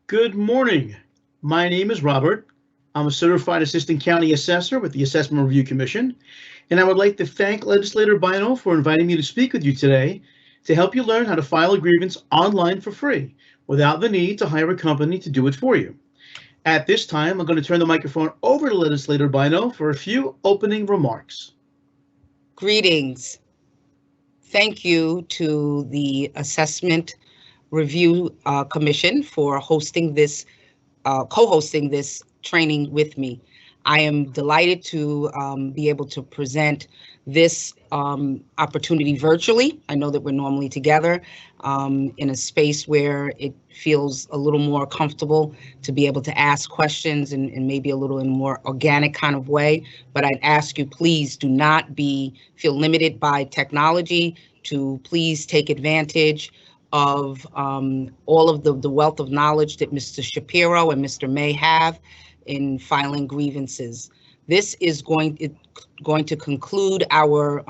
Good morning. My name is Robert. I'm a certified assistant county assessor with the Assessment Review Commission, and I would like to thank Legislator Bynoe for inviting me to speak with you today to help you learn how to file a grievance online for free without the need to hire a company to do it for you. At this time, I'm going to turn the microphone over to Legislator Bynoe for a few opening remarks. Greetings. Thank you to the Assessment Review Commission for hosting this, co-hosting this training with me. I am delighted to be able to present this opportunity virtually. I know that we're normally together in a space where it feels a little more comfortable to be able to ask questions and maybe a little in a more organic kind of way. But I'd ask you, please do not feel limited by technology, to please take advantage of all of the wealth of knowledge that Mr. Shapiro and Mr. May have in filing grievances. This is going to conclude our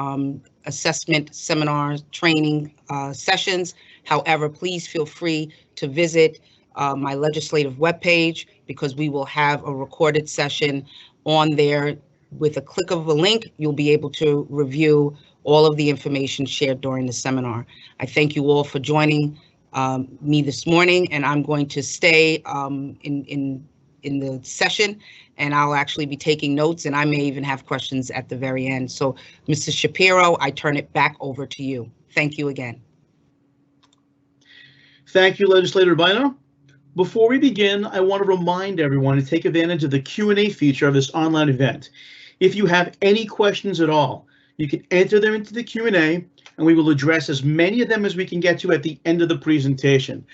assessment seminars, training sessions. However, please feel free to visit my legislative webpage, because we will have a recorded session on there. With a click of a link, you'll be able to review all of the information shared during the seminar. I thank you all for joining me this morning, and I'm going to stay in the session, and I'll actually be taking notes, and I may even have questions at the very end. So, Mr. Shapiro, I turn it back over to you. Thank you again. Thank you, Legislator Bynoe. Before we begin, I want to remind everyone to take advantage of the Q&A feature of this online event. If you have any questions at all, you can enter them into the Q&A, and we will address as many of them as we can get to at the end of the presentation.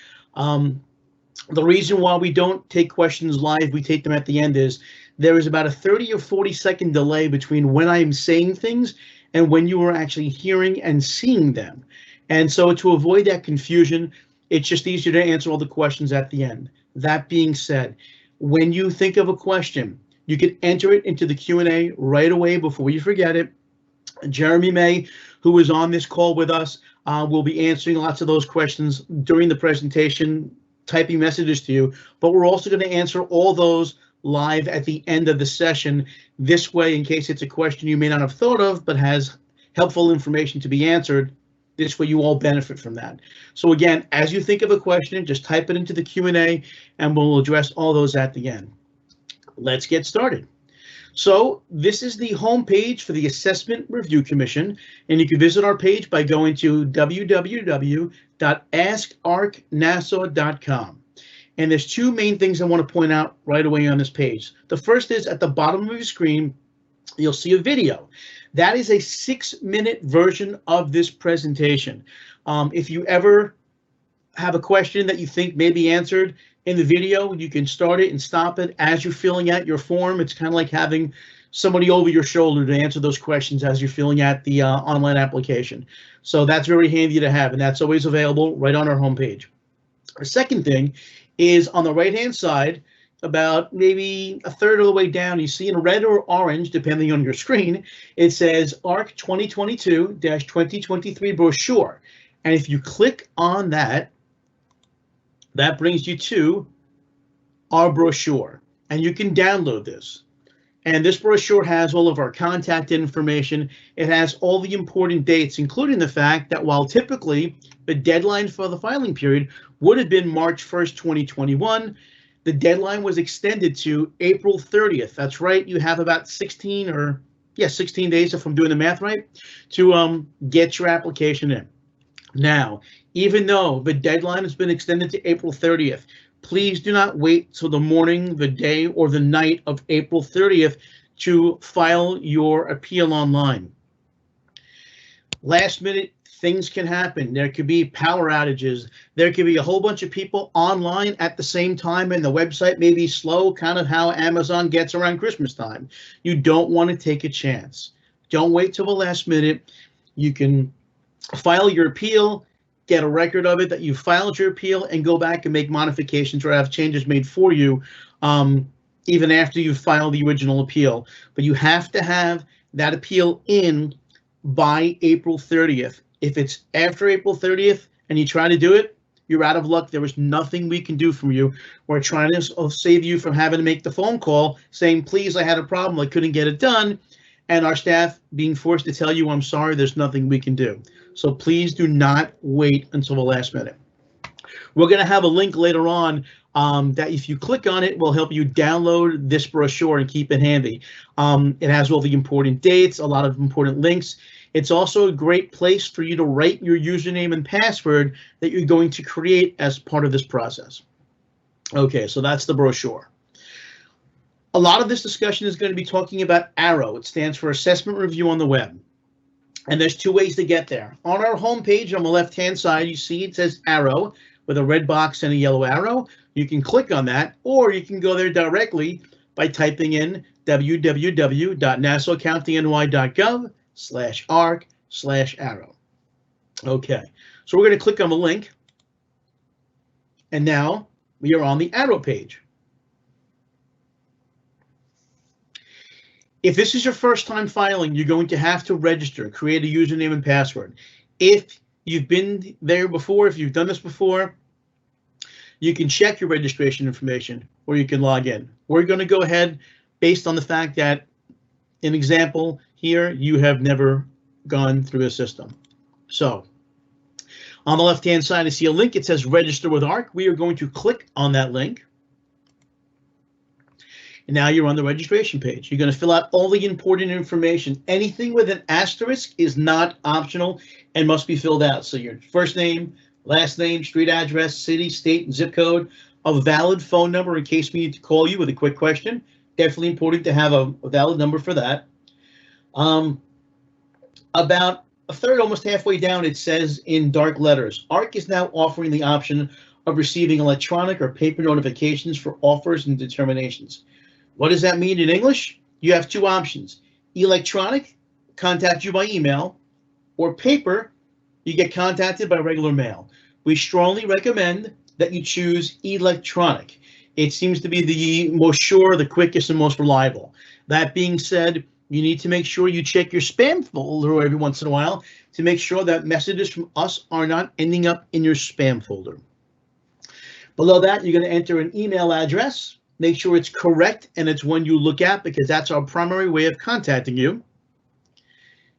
The reason why we don't take questions live, we take them at the end, is there is about a 30 or 40-second delay between when I am saying things and when you are actually hearing and seeing them. And so to avoid that confusion, it's just easier to answer all the questions at the end. That being said, when you think of a question, you can enter it into the Q&A right away before you forget it. Jeremy May, who is on this call with us, will be answering lots of those questions during the presentation, typing messages to you, but we're also going to answer all those live at the end of the session. This way, in case it's a question you may not have thought of, but has helpful information to be answered, this way you all benefit from that. So again, as you think of a question, just type it into the Q&A, and we'll address all those at the end. Let's get started. So this is the homepage for the Assessment Review Commission, and you can visit our page by going to www.askarcnassau.com. And there's two main things I want to point out right away on this page. The first is at the bottom of your screen, you'll see a video. That is a 6-minute version of this presentation. If you ever have a question that you think may be answered in the video, you can start it and stop it as you're filling out your form. It's kind of like having somebody over your shoulder to answer those questions as you're filling out the online application. So that's very handy to have, and that's always available right on our homepage. Our second thing is on the right-hand side, about maybe a third of the way down, you see in red or orange, depending on your screen, it says ARC 2022-2023 brochure. And if you click on that, that brings you to our brochure, and you can download this. And this brochure has all of our contact information. It has all the important dates, including the fact that while typically the deadline for the filing period would have been March 1st, 2021, the deadline was extended to April 30th. That's right, you have about 16 days, if I'm doing the math right, to get your application in. Now, even though the deadline has been extended to April 30th, please do not wait till the morning, the day, or the night of April 30th to file your appeal online. Last minute things can happen. There could be power outages. There could be a whole bunch of people online at the same time, and the website may be slow, kind of how Amazon gets around Christmas time. You don't want to take a chance. Don't wait till the last minute. You can file your appeal, get a record of it that you filed your appeal, and go back and make modifications or have changes made for you even after you filed the original appeal. But you have to have that appeal in by April 30th. If it's after April 30th and you try to do it, you're out of luck. There was nothing we can do from you. We're trying to save you from having to make the phone call saying, please, I had a problem, I couldn't get it done. And our staff being forced to tell you, I'm sorry, there's nothing we can do. So please do not wait until the last minute. We're going to have a link later on that if you click on it will help you download this brochure and keep it handy. It has all the important dates, a lot of important links. It's also a great place for you to write your username and password that you're going to create as part of this process. Okay, so that's the brochure. A lot of this discussion is going to be talking about ARROW. It stands for Assessment Review on the Web. And there's two ways to get there. On our homepage on the left-hand side, you see it says ARROW with a red box and a yellow arrow. You can click on that, or you can go there directly by typing in www.nassaucountyny.gov/arc/arrow. Okay, so we're going to click on the link, and now we are on the ARROW page. If this is your first time filing, you're going to have to register, create a username and password. If you've been there before, if you've done this before, you can check your registration information or you can log in. We're going to go ahead based on the fact that, an example here, you have never gone through the system. So on the left-hand side, I see a link. It says register with ARC. We are going to click on that link. And now you're on the registration page. You're going to fill out all the important information. Anything with an asterisk is not optional and must be filled out. So your first name, last name, street address, city, state, and zip code, a valid phone number in case we need to call you with a quick question. Definitely important to have a valid number for that. About a third, almost halfway down, it says in dark letters, ARC is now offering the option of receiving electronic or paper notifications for offers and determinations. What does that mean in English? You have two options. Electronic, contact you by email, or paper, you get contacted by regular mail. We strongly recommend that you choose electronic. It seems to be the most sure, the quickest, and most reliable. That being said, you need to make sure you check your spam folder every once in a while to make sure that messages from us are not ending up in your spam folder. Below that, you're going to enter an email address. Make sure it's correct and it's one you look at because that's our primary way of contacting you.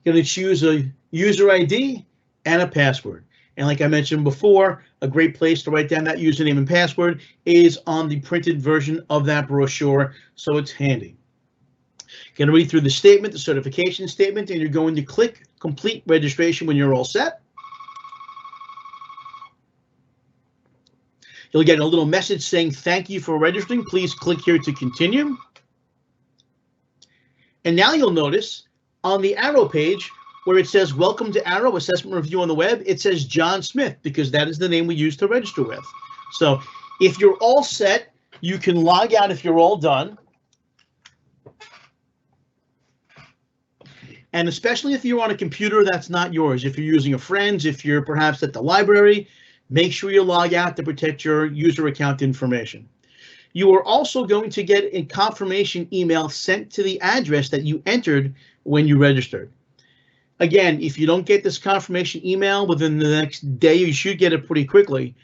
You're going to choose a user ID and a password. And like I mentioned before, a great place to write down that username and password is on the printed version of that brochure, so it's handy. You're going to read through the statement, the certification statement, and you're going to click complete registration when you're all set. You'll get a little message saying, thank you for registering. Please click here to continue. And now you'll notice on the ARROW page where it says, welcome to ARROW Assessment Review on the Web, it says John Smith because that is the name we use to register with. So if you're all set, you can log out if you're all done. And especially if you're on a computer that's not yours, if you're using a friend's, if you're perhaps at the library, make sure you log out to protect your user account information. You are also going to get a confirmation email sent to the address that you entered when you registered. Again, if you don't get this confirmation email within the next day, you should get it pretty quickly.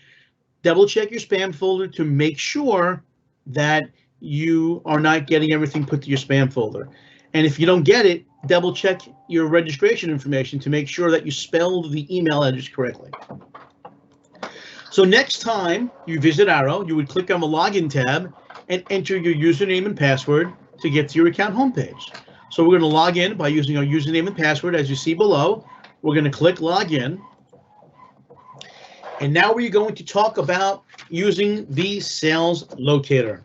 Double check your spam folder to make sure that you are not getting everything put to your spam folder. And if you don't get it, double check your registration information to make sure that you spelled the email address correctly. So next time you visit ARROW, you would click on the login tab and enter your username and password to get to your account homepage. So we're going to log in by using our username and password as you see below. We're going to click login. And now we're going to talk about using the sales locator.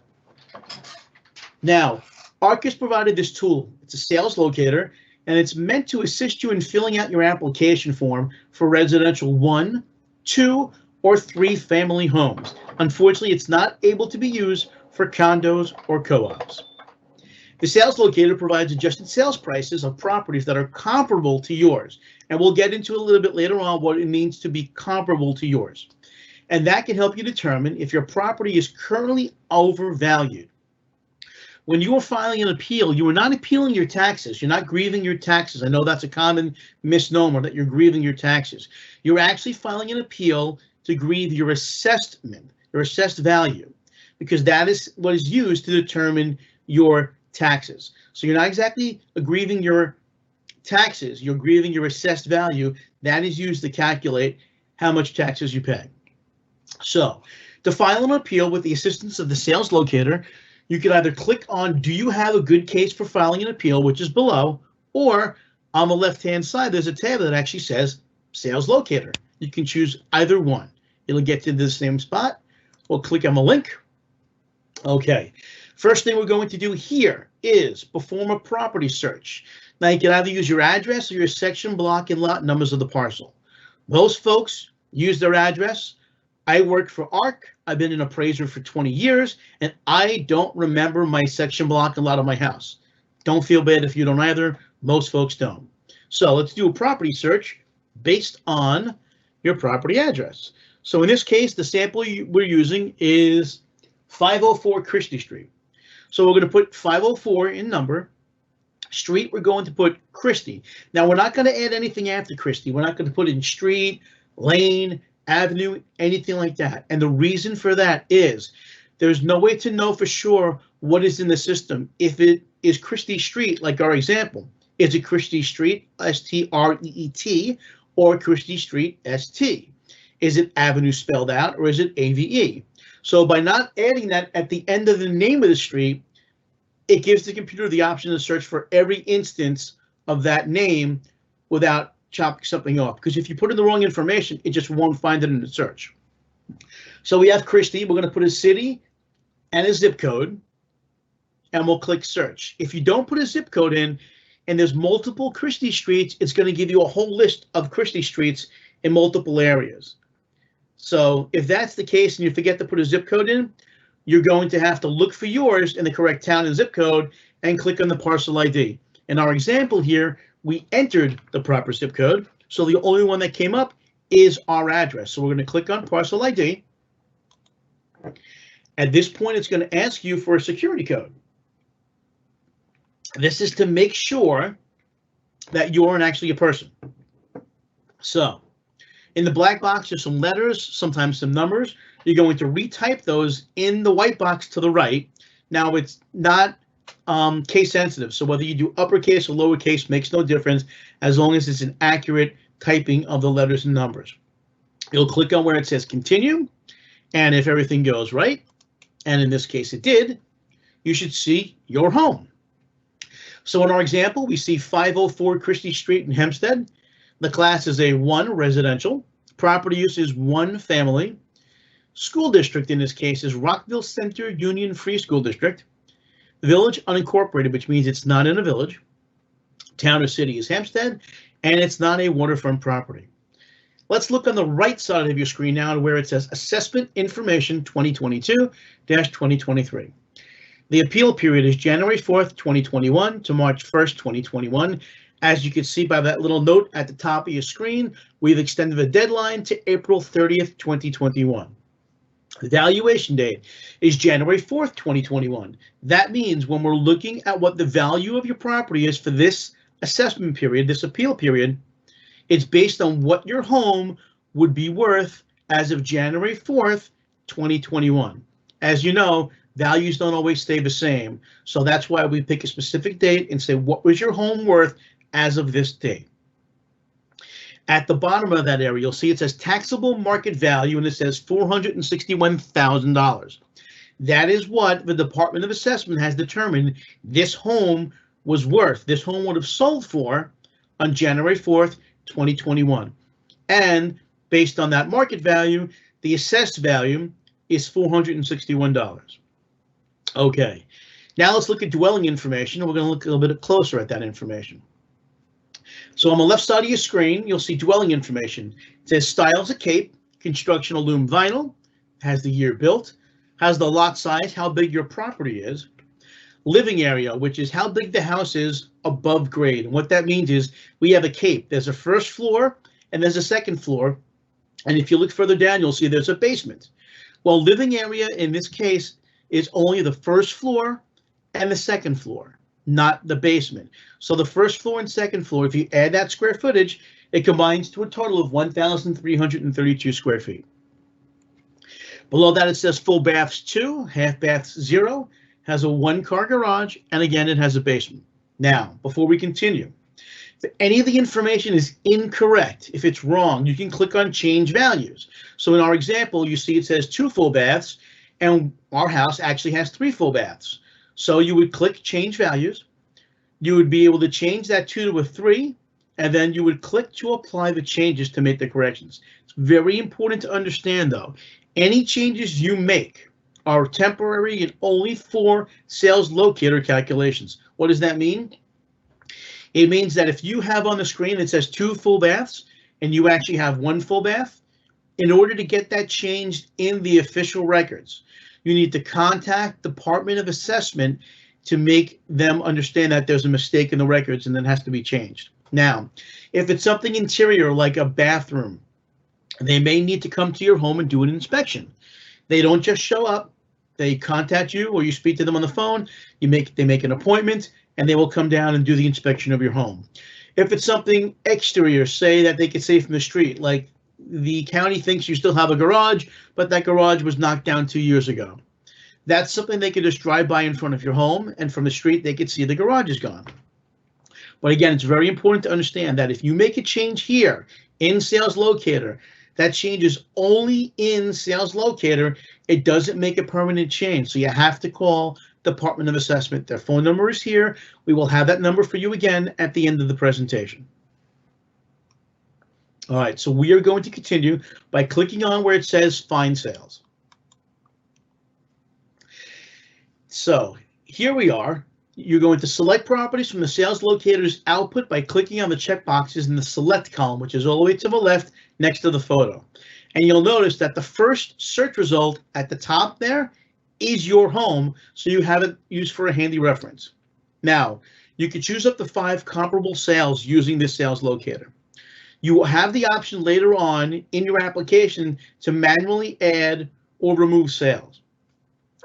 Now, ARC has provided this tool. It's a sales locator, and it's meant to assist you in filling out your application form for residential 1, 2, or 3 family homes. Unfortunately, it's not able to be used for condos or co-ops. The sales locator provides adjusted sales prices of properties that are comparable to yours. And we'll get into a little bit later on what it means to be comparable to yours. And that can help you determine if your property is currently overvalued. When you are filing an appeal, you are not appealing your taxes. You're not grieving your taxes. I know that's a common misnomer that you're grieving your taxes. You're actually filing an appeal to grieve your assessment, your assessed value, because that is what is used to determine your taxes. So you're not exactly grieving your taxes, you're grieving your assessed value. That is used to calculate how much taxes you pay. So to file an appeal with the assistance of the sales locator, you can either click on do you have a good case for filing an appeal, which is below, or on the left-hand side, there's a tab that actually says sales locator. You can choose either one. It'll get to the same spot. We'll click on the link. Okay, first thing we're going to do here is perform a property search. Now you can either use your address or your section, block, and lot numbers of the parcel. Most folks use their address. I work for ARC. I've been an appraiser for 20 years, and I don't remember my section, block, and lot of my house. Don't feel bad if you don't either. Most folks don't. So let's do a property search based on your property address. So in this case, the sample we're using is 504 Christie Street. So we're going to put 504 in number. Street, we're going to put Christie. Now, we're not going to add anything after Christie. We're not going to put in street, lane, avenue, anything like that. And the reason for that is there's no way to know for sure what is in the system. If it is Christie Street, like our example, is it Christie Street, S-T-R-E-E-T, or Christie Street, S-T? Is it avenue spelled out, or is it A-V-E? So by not adding that at the end of the name of the street, it gives the computer the option to search for every instance of that name without chopping something off. Because if you put in the wrong information, it just won't find it in the search. So we have Christie. We're going to put a city and a zip code, and we'll click search. If you don't put a zip code in, and there's multiple Christie Streets, it's going to give you a whole list of Christie Streets in multiple areas. So if that's the case and you forget to put a zip code in, you're going to have to look for yours in the correct town and zip code and click on the parcel ID. In our example here, we entered the proper zip code, so the only one that came up is our address. So we're going to click on parcel ID. At this point, it's going to ask you for a security code. This is to make sure that you're actually a person. So in the black box, there's some letters, sometimes some numbers. You're going to retype those in the white box to the right. Now, it's not case sensitive, so whether you do uppercase or lowercase makes no difference as long as it's an accurate typing of the letters and numbers. You'll click on where it says continue, and if everything goes right, and in this case it did, you should see your home. So in our example, we see 504 Christie Street in Hempstead. The class is a 1 residential. Property use is 1 family. School district in this case is Rockville Center Union Free School District. Village unincorporated, which means it's not in a village. Town or city is Hempstead, and it's not a waterfront property. Let's look on the right side of your screen now to where it says Assessment Information 2022-2023. The appeal period is January 4th, 2021 to March 1st, 2021. As you can see by that little note at the top of your screen, we've extended the deadline to April 30th, 2021. The valuation date is January 4th, 2021. That means when we're looking at what the value of your property is for this assessment period, this appeal period, it's based on what your home would be worth as of January 4th, 2021. As you know, values don't always stay the same. So that's why we pick a specific date and say, what was your home worth as of this date? At the bottom of that area, you'll see it says taxable market value, and it says $461,000. That is what the Department of Assessment has determined this home was worth. This home would have sold for on January 4th, 2021. And based on that market value, the assessed value is $461. Okay, now let's look at dwelling information. We're going to look a little bit closer at that information. So on the left side of your screen, you'll see dwelling information. It says styles of cape, construction aluminum vinyl, has the year built, has the lot size, how big your property is, living area, which is how big the house is above grade. And what that means is we have a cape. There's a first floor and there's a second floor. And if you look further down, you'll see there's a basement. Well, living area in this case is only the first floor and the second floor, not the basement. So the first floor and second floor, if you add that square footage, it combines to a total of 1,332 square feet. Below that, it says full baths 2, half baths 0, has a 1-car garage, and again, it has a basement. Now, before we continue, if any of the information is incorrect, if it's wrong, you can click on change values. So in our example, you see it says 2 full baths, and our house actually has 3 full baths. So you would click change values. You would be able to change that 2 to a 3, and then you would click to apply the changes to make the corrections. It's very important to understand, though, any changes you make are temporary and only for sales locator calculations. What does that mean? It means that if you have on the screen it says 2 full baths and you actually have 1 full bath, in order to get that changed in the official records, you need to contact Department of Assessment to make them understand that there's a mistake in the records and then has to be changed. Now, if it's something interior like a bathroom, they may need to come to your home and do an inspection. They don't just show up. They contact you or you speak to them on the phone. They make an appointment and they will come down and do the inspection of your home. If it's something exterior, say that they could say from the street, like the county thinks you still have a garage, but that garage was knocked down 2 years ago. That's something they could just drive by in front of your home, and from the street they could see the garage is gone. But again, it's very important to understand that if you make a change here in Sales Locator, that change is only in Sales Locator. It doesn't make a permanent change. So you have to call Department of Assessment. Their phone number is here. We will have that number for you again at the end of the presentation. All right, so we are going to continue by clicking on where it says Find Sales. So here we are. You're going to select properties from the Sales Locator's output by clicking on the checkboxes in the Select column, which is all the way to the left next to the photo. And you'll notice that the first search result at the top there is your home, so you have it used for a handy reference. Now, you can choose up to 5 comparable sales using this Sales Locator. You will have the option later on in your application to manually add or remove sales.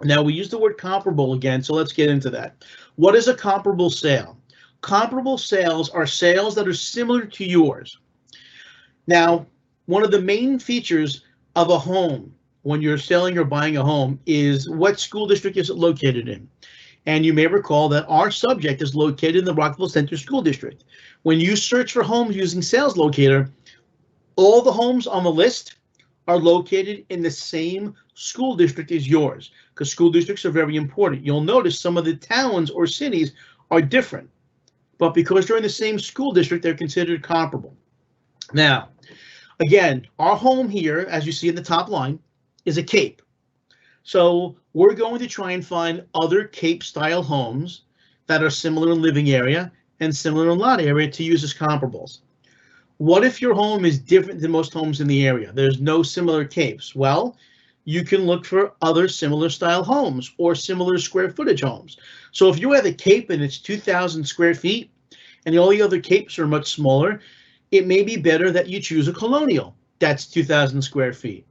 Now, we use the word comparable again, so let's get into that. What is a comparable sale? Comparable sales are sales that are similar to yours. Now, one of the main features of a home when you're selling or buying a home is what school district is it located in. And you may recall that our subject is located in the Rockville Centre School District. When you search for homes using Sales Locator, all the homes on the list are located in the same school district as yours, because school districts are very important. You'll notice some of the towns or cities are different, but because they're in the same school district, they're considered comparable. Now, again, our home here, as you see in the top line, is a Cape. So we're going to try and find other Cape-style homes that are similar in living area and similar in lot area to use as comparables. What if your home is different than most homes in the area? There's no similar Capes. Well, you can look for other similar style homes or similar square footage homes. So if you have a Cape and it's 2,000 square feet and all the other Capes are much smaller, it may be better that you choose a colonial that's 2,000 square feet.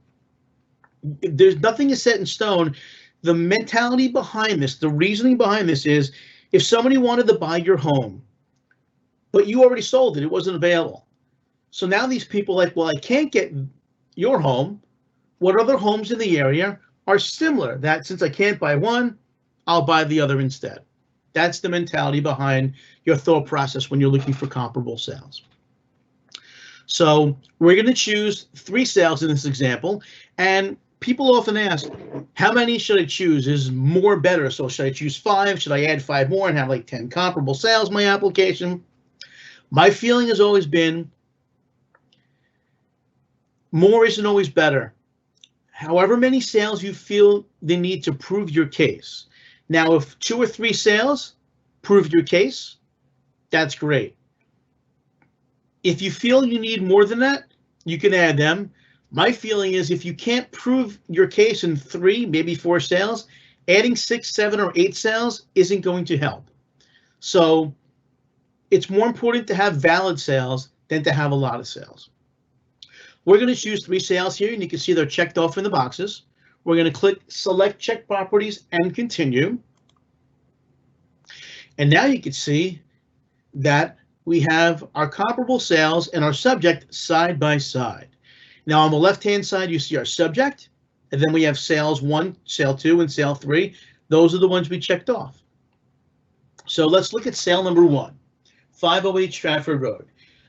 There's nothing is set in stone. The mentality behind this, the reasoning behind this is if somebody wanted to buy your home, but you already sold it, it wasn't available. So now these people are like, well, I can't get your home. What other homes in the area are similar? That since I can't buy one, I'll buy the other instead. That's the mentality behind your thought process when you're looking for comparable sales. So we're going to choose 3 sales in this example. And people often ask, how many should I choose? Is more better? So should I choose 5? Should I add 5 more and have like 10 comparable sales in my application? My feeling has always been more isn't always better. However many sales you feel the need to prove your case. Now, if 2 or 3 sales prove your case, that's great. If you feel you need more than that, you can add them. My feeling is if you can't prove your case in 3, maybe 4 sales, adding 6, 7, or 8 sales isn't going to help. So it's more important to have valid sales than to have a lot of sales. We're going to choose 3 sales here, and you can see they're checked off in the boxes. We're going to click Select Check Properties and Continue. And now you can see that we have our comparable sales and our subject side by side. Now on the left-hand side, you see our subject, And then we have sales 1, sale 2, and sale 3. Those are the ones we checked off. So let's look at sale number 1, 508 Stratford Road.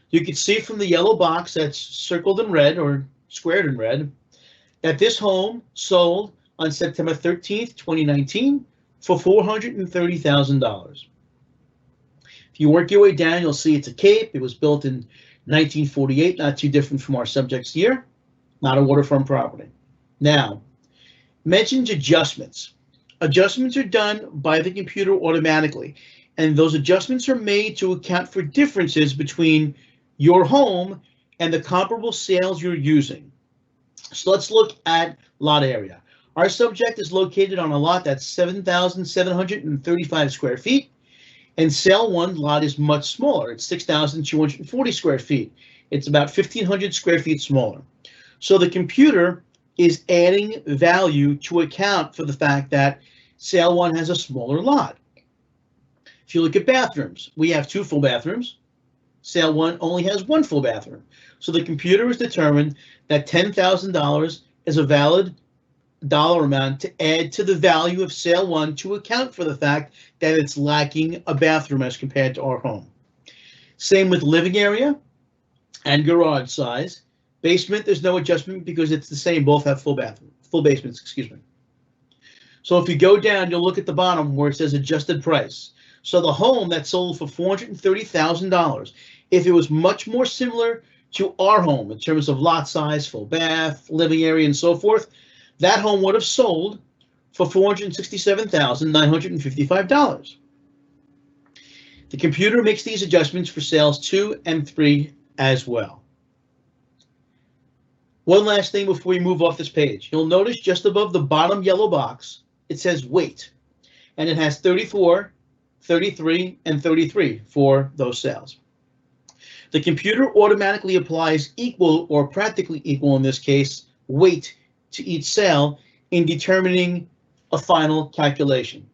You can see from the yellow box that's circled in red or squared in red that this home sold on September 13th, 2019 for $430,000. If you work your way down, you'll see it's a cape. It was built in 1948, not too different from our subject's year, not a waterfront property. Now, mentions adjustments. Adjustments are done by the computer automatically, and those adjustments are made to account for differences between your home and the comparable sales you're using. So let's look at lot area. Our subject is located on a lot that's 7,735 square feet, and sale 1 lot is much smaller. It's 6,240 square feet. It's about 1,500 square feet smaller. So the computer is adding value to account for the fact that sale 1 has a smaller lot. If you look at bathrooms, we have 2 full bathrooms. Sale 1 only has 1 full bathroom. So the computer has determined that $10,000 is a valid dollar amount to add to the value of sale 1 to account for the fact that it's lacking a bathroom as compared to our home. Same with living area and garage size. Basement, there's no adjustment because it's the same. Both have full basements, excuse me. So if you go down, you'll look at the bottom where it says adjusted price. So the home that sold for $430,000, if it was much more similar to our home in terms of lot size, full bath, living area, and so forth, that home would have sold for $467,955. The computer makes these adjustments for sales 2 and 3 as well. One last thing before we move off this page. You'll notice just above the bottom yellow box, it says weight, and it has 34, 33, and 33 for those sales. The computer automatically applies equal, or practically equal in this case, weight to each sale in determining a final calculation.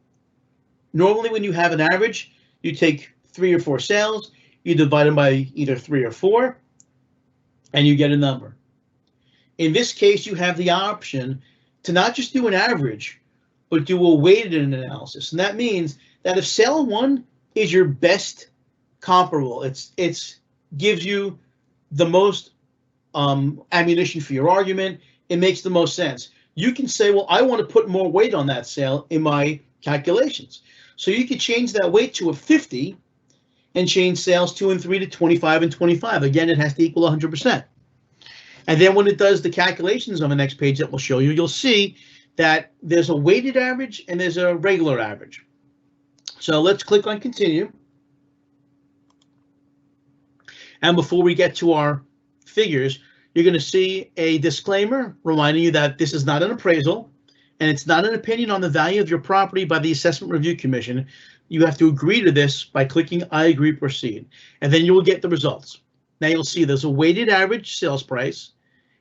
Normally when you have an average, you take 3 or 4 sales, you divide them by either 3 or 4, and you get a number. In this case, you have the option to not just do an average, but do a weighted analysis. And that means that if sale 1 is your best comparable, it gives you the most ammunition for your argument, it makes the most sense. You can say, well, I want to put more weight on that sale in my calculations. So you could change that weight to a 50 and change sales 2 and 3 to 25 and 25. Again, it has to equal 100%. And then when it does the calculations on the next page that we'll show you, you'll see that there's a weighted average and there's a regular average. So let's click on continue. And before we get to our figures, you're going to see a disclaimer reminding you that this is not an appraisal and it's not an opinion on the value of your property by the Assessment Review Commission. You have to agree to this by clicking I agree, proceed, and then you will get the results. Now you'll see there's a weighted average sales price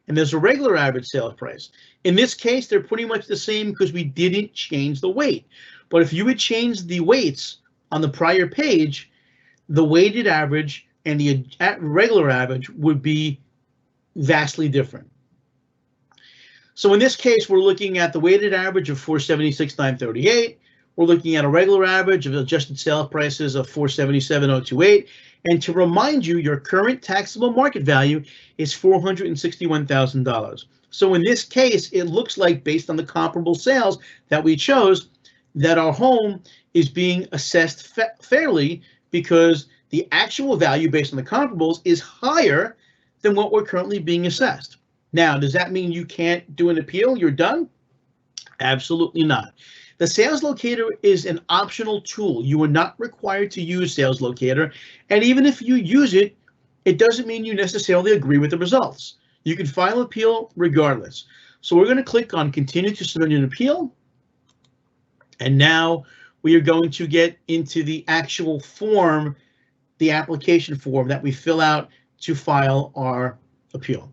and there's a regular average sales price. In this case, they're pretty much the same because we didn't change the weight. But if you had changed the weights on the prior page, the weighted average and the regular average would be vastly different. So in this case, we're looking at the weighted average of $476,938. We're looking at a regular average of adjusted sale prices of $477,028. And to remind you, your current taxable market value is $461,000. So in this case, it looks like, based on the comparable sales that we chose, that our home is being assessed fairly because the actual value based on the comparables is higher than what we're currently being assessed. Now, does that mean you can't do an appeal? You're done? Absolutely not. The Sales Locator is an optional tool. You are not required to use Sales Locator, and even if you use it, it doesn't mean you necessarily agree with the results. You can file an appeal regardless. So we're going to click on Continue to submit an appeal, and now we are going to get into the actual form, the application form that we fill out to file our appeal.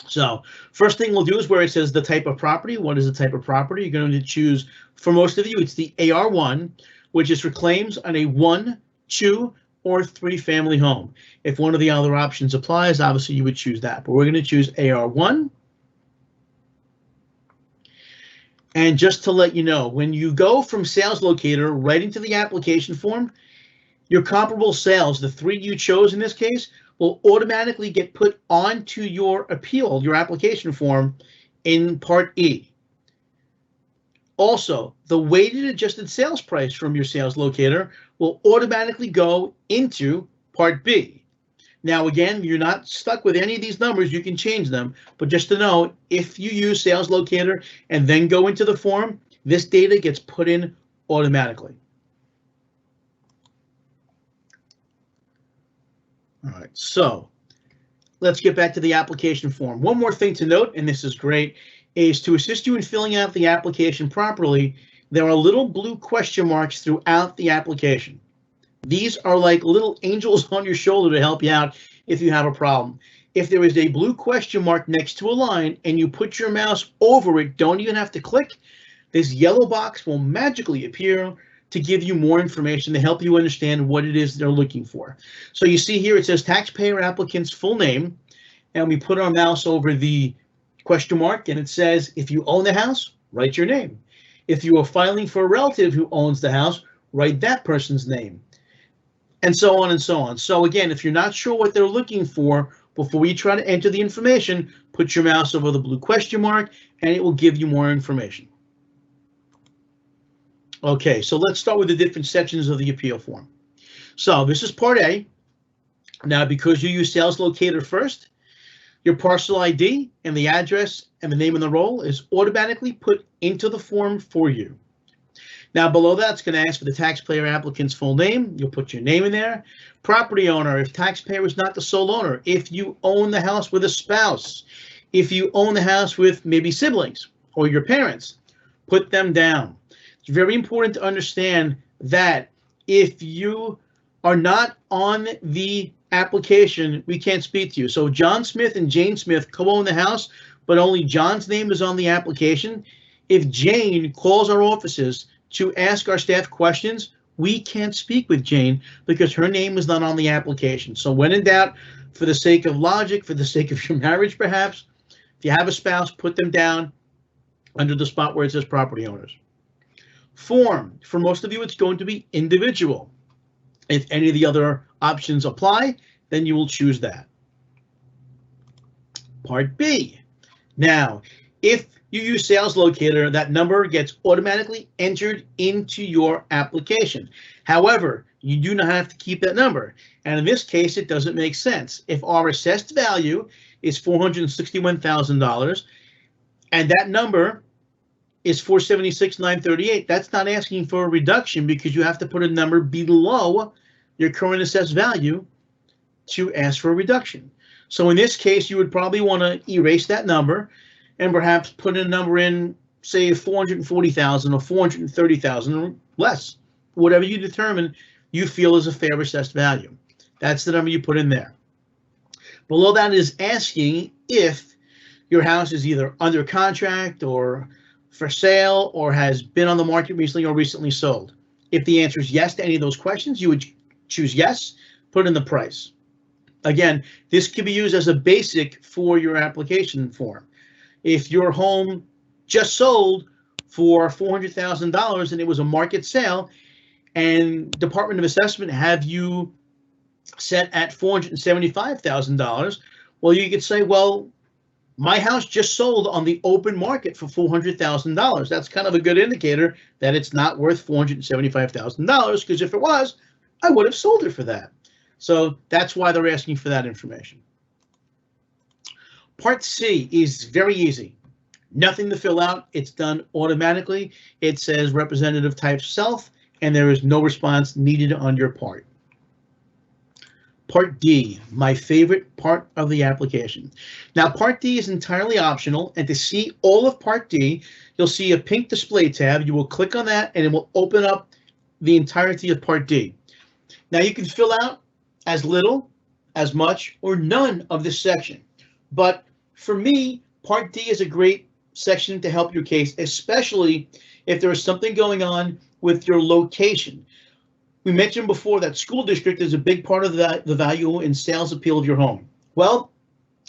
So first thing we'll do is where it says the type of property. What is the type of property? You're going to choose, for most of you, it's the AR1, which is for claims on a 1, 2, or 3 family home. If one of the other options applies, obviously you would choose that, but we're going to choose AR1. And just to let you know, when you go from sales locator right into the application form, your comparable sales, the three you chose in this case, will automatically get put onto your appeal, your application form in Part E. Also, the weighted adjusted sales price from your sales locator will automatically go into Part B. Now, again, you're not stuck with any of these numbers. You can change them. But just to know, if you use sales locator and then go into the form, this data gets put in automatically. All right, so let's get back to the application form. One more thing to note, and this is great, is to assist you in filling out the application properly, there are little blue question marks throughout the application. These are like little angels on your shoulder to help you out if you have a problem. If there is a blue question mark next to a line and you put your mouse over it, don't even have to click, this yellow box will magically appear to give you more information to help you understand what it is they're looking for. So you see here it says taxpayer applicant's full name, and we put our mouse over the question mark and it says if you own the house, write your name. If you are filing for a relative who owns the house, write that person's name, and so on and so on. So again, if you're not sure what they're looking for, before you try to enter the information, put your mouse over the blue question mark and it will give you more information. Okay, so let's start with the different sections of the appeal form. So this is Part A. Now, because you use sales locator first, your parcel ID and the address and the name of the role is automatically put into the form for you. Now, below that, it's going to ask for the taxpayer applicant's full name. You'll put your name in there. Property owner, if taxpayer is not the sole owner, if you own the house with a spouse, if you own the house with maybe siblings or your parents, put them down. It's very important to understand that if you are not on the application, we can't speak to you. So John Smith and Jane Smith co-own the house, but only John's name is on the application. If Jane calls our offices to ask our staff questions, we can't speak with Jane because her name is not on the application. So when in doubt, for the sake of logic, for the sake of your marriage perhaps, if you have a spouse, put them down under the spot where it says property owners. Form, for most of you, it's going to be individual. If any of the other options apply, then you will choose that. Part B. Now, if you use sales locator, that number gets automatically entered into your application. However, you do not have to keep that number. And in this case, it doesn't make sense. If our assessed value is $461,000 and that number is $476,938, that's not asking for a reduction because you have to put a number below your current assessed value to ask for a reduction. So in this case, you would probably want to erase that number and perhaps put a number in, say, 440,000 or 430,000 or less, whatever you determine you feel is a fair assessed value. That's the number you put in there. Below that is asking if your house is either under contract or for sale or has been on the market recently or recently sold. If the answer is yes to any of those questions, you would choose yes, put in the price. Again, this could be used as a basic for your application form. If your home just sold for $400,000 and it was a market sale and Department of Assessment have you set at $475,000, well, you could say, well, my house just sold on the open market for $400,000. That's kind of a good indicator that it's not worth $475,000 because if it was, I would have sold it for that. So that's why they're asking for that information. Part C is very easy. Nothing to fill out. It's done automatically. It says representative type self, and there is no response needed on your part. Part D, my favorite part of the application. Now, Part D is entirely optional, and to see all of Part D, you'll see a pink display tab. You will click on that, and it will open up the entirety of Part D. Now, you can fill out as little, as much, or none of this section. But for me, Part D is a great section to help your case, especially if there is something going on with your location. We mentioned before that school district is a big part of the value and sales appeal of your home. Well,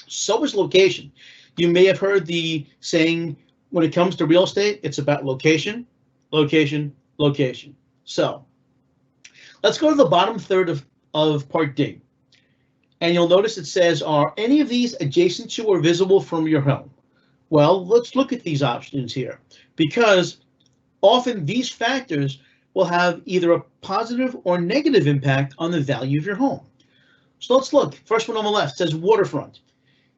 so is location. You may have heard the saying, when it comes to real estate, it's about location, location, location. So let's go to the bottom third of Part D. And you'll notice it says, are any of these adjacent to or visible from your home? Well, let's look at these options here, because often these factors will have either a positive or negative impact on the value of your home. So let's look. First one on the left says waterfront.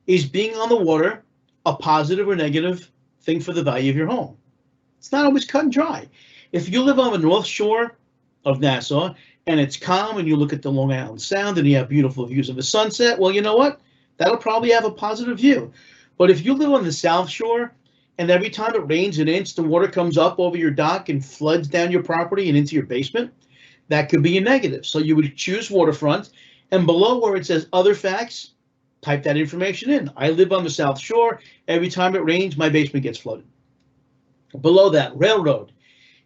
Is being on the water a positive or negative thing for the value of your home? It's not always cut and dry. If you live on the North Shore of Nassau and it's calm and you look at the Long Island Sound and you have beautiful views of the sunset, well, you know what? That'll probably have a positive view. But if you live on the South Shore and every time it rains an inch, the water comes up over your dock and floods down your property and into your basement, that could be a negative. So you would choose waterfront, and below where it says other facts, type that information in. I live on the South Shore. Every time it rains, my basement gets flooded. Below that, railroad.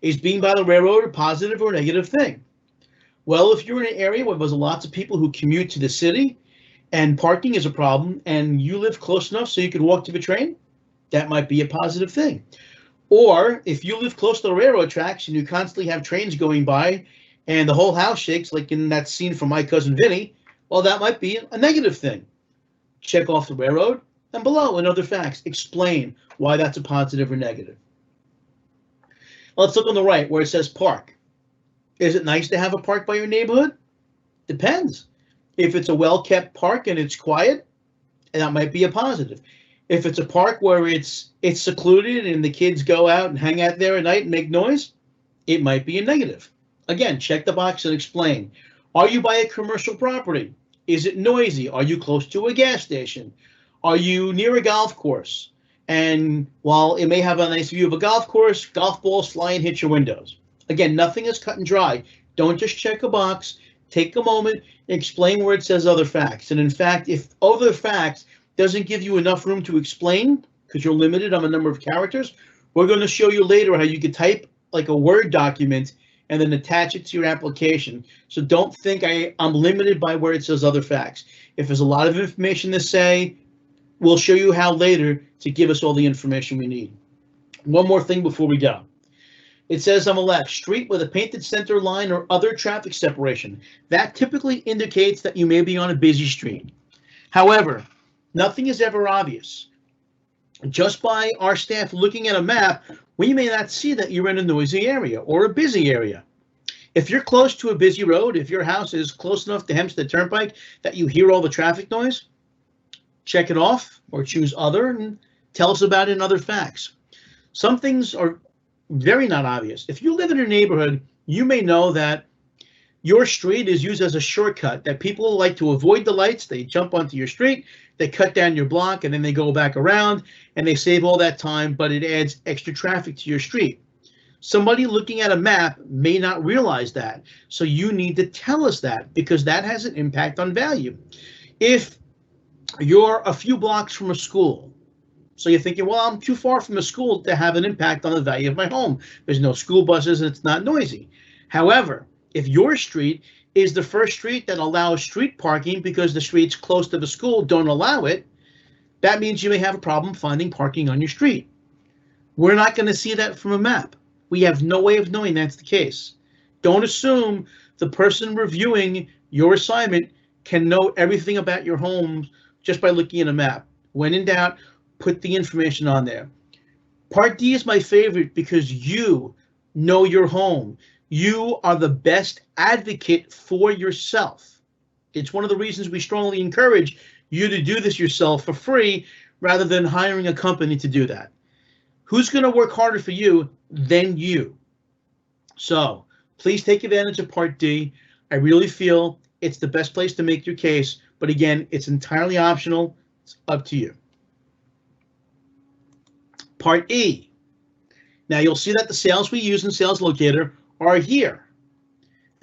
Is being by the railroad a positive or negative thing? Well, if you're in an area where there's lots of people who commute to the city and parking is a problem and you live close enough so you could walk to the train, that might be a positive thing. Or if you live close to the railroad tracks and you constantly have trains going by and the whole house shakes, like in that scene from My Cousin Vinny, well, that might be a negative thing. Check off the railroad, and below in other facts, explain why that's a positive or negative. Let's look on the right where it says park. Is it nice to have a park by your neighborhood? Depends. If it's a well-kept park and it's quiet, that might be a positive. If it's a park where it's secluded and the kids go out and hang out there at night and make noise, it might be a negative. Again, check the box and explain. Are you by a commercial property? Is it noisy? Are you close to a gas station? Are you near a golf course? And while it may have a nice view of a golf course, golf balls fly and hit your windows. Again, nothing is cut and dry. Don't just check a box. Take a moment and explain where it says other facts. And in fact, if other facts doesn't give you enough room to explain, because you're limited on the number of characters, we're going to show you later how you can type like a Word document and then attach it to your application. So don't think I'm limited by where it says other facts. If there's a lot of information to say, we'll show you how later to give us all the information we need. One more thing before we go. It says on the left, street with a painted center line or other traffic separation. That typically indicates that you may be on a busy street. However, nothing is ever obvious. Just by our staff looking at a map, we may not see that you're in a noisy area or a busy area. If you're close to a busy road, if your house is close enough to Hempstead Turnpike that you hear all the traffic noise, check it off or choose other and tell us about it in other facts. Some things are very not obvious. If you live in a neighborhood, you may know that your street is used as a shortcut, that people like to avoid the lights. They jump onto your street, they cut down your block, and then they go back around, and they save all that time, but it adds extra traffic to your street. Somebody looking at a map may not realize that, so you need to tell us that, because that has an impact on value. If you're a few blocks from a school, so you're thinking, well, I'm too far from a school to have an impact on the value of my home. There's no school buses and it's not noisy. However, if your street is the first street that allows street parking because the streets close to the school don't allow it, that means you may have a problem finding parking on your street. We're not going to see that from a map. We have no way of knowing that's the case. Don't assume the person reviewing your assignment can know everything about your home just by looking at a map. When in doubt, put the information on there. Part D is my favorite because you know your home. You are the best advocate for yourself. It's one of the reasons we strongly encourage you to do this yourself for free rather than hiring a company to do that. Who's going to work harder for you than you? So please take advantage of Part D. I really feel it's the best place to make your case, but again, it's entirely optional. It's up to you. Part E. Now you'll see that the sales we use in Sales Locator are here.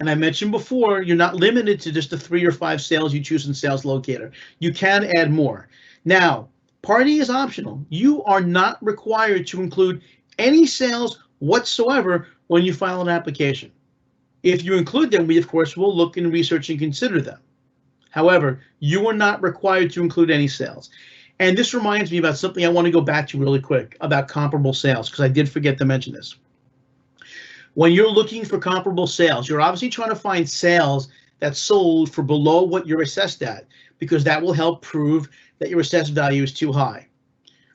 And I mentioned before, you're not limited to just the 3 or 5 sales you choose in Sales Locator. You can add more. Now, Part E is optional. You are not required to include any sales whatsoever when you file an application. If you include them, we of course will look and research and consider them. However, you are not required to include any sales. And this reminds me about something I want to go back to really quick about comparable sales, because I did forget to mention this. When you're looking for comparable sales, you're obviously trying to find sales that sold for below what you're assessed at, because that will help prove that your assessed value is too high.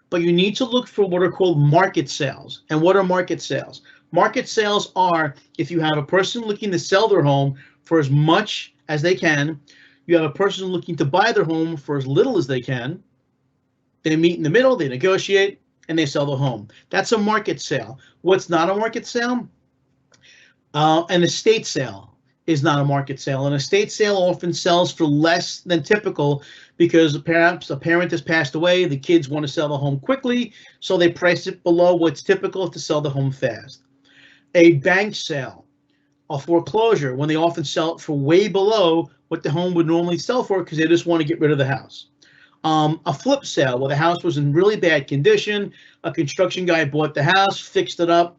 But you need to look for what are called market sales. And what are market sales? Market sales are if you have a person looking to sell their home for as much as they can, you have a person looking to buy their home for as little as they can, they meet in the middle, they negotiate, and they sell the home. That's a market sale. What's not a market sale? An estate sale is not a market sale. An estate sale often sells for less than typical because perhaps a parent has passed away, the kids want to sell the home quickly, so they price it below what's typical to sell the home fast. A bank sale, a foreclosure, when they often sell it for way below what the home would normally sell for because they just want to get rid of the house. A flip sale, where the house was in really bad condition, a construction guy bought the house, fixed it up,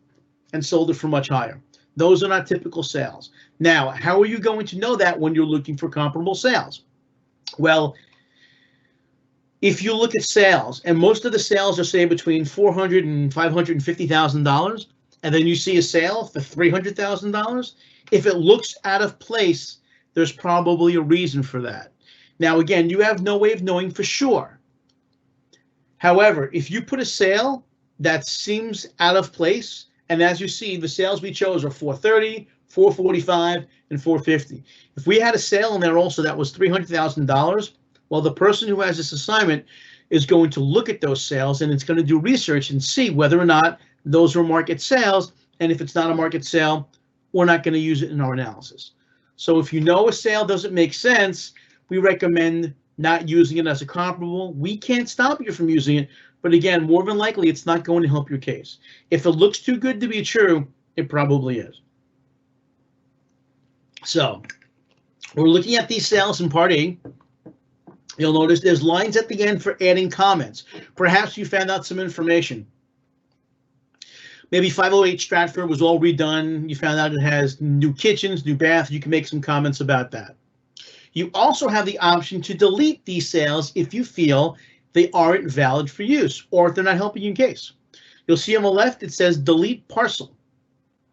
and sold it for much higher. Those are not typical sales. Now, how are you going to know that when you're looking for comparable sales? Well, if you look at sales, and most of the sales are, say, between $400,000 and $550,000, and then you see a sale for $300,000, if it looks out of place, there's probably a reason for that. Now, again, you have no way of knowing for sure. However, if you put a sale that seems out of place, and as you see, the sales we chose are $430,000, $445,000, and $450,000. If we had a sale in there also that was $300,000, well, the person who has this assignment is going to look at those sales and it's going to do research and see whether or not those are market sales. And if it's not a market sale, we're not going to use it in our analysis. So if you know a sale doesn't make sense, we recommend not using it as a comparable. We can't stop you from using it, but again, more than likely, it's not going to help your case. If it looks too good to be true, it probably is. So we're looking at these sales in Part A. You'll notice there's lines at the end for adding comments. Perhaps you found out some information. Maybe 508 Stratford was all redone. You found out it has new kitchens, new bath. You can make some comments about that. You also have the option to delete these sales if you feel they aren't valid for use or if they're not helping you in case. You'll see on the left, it says delete parcel.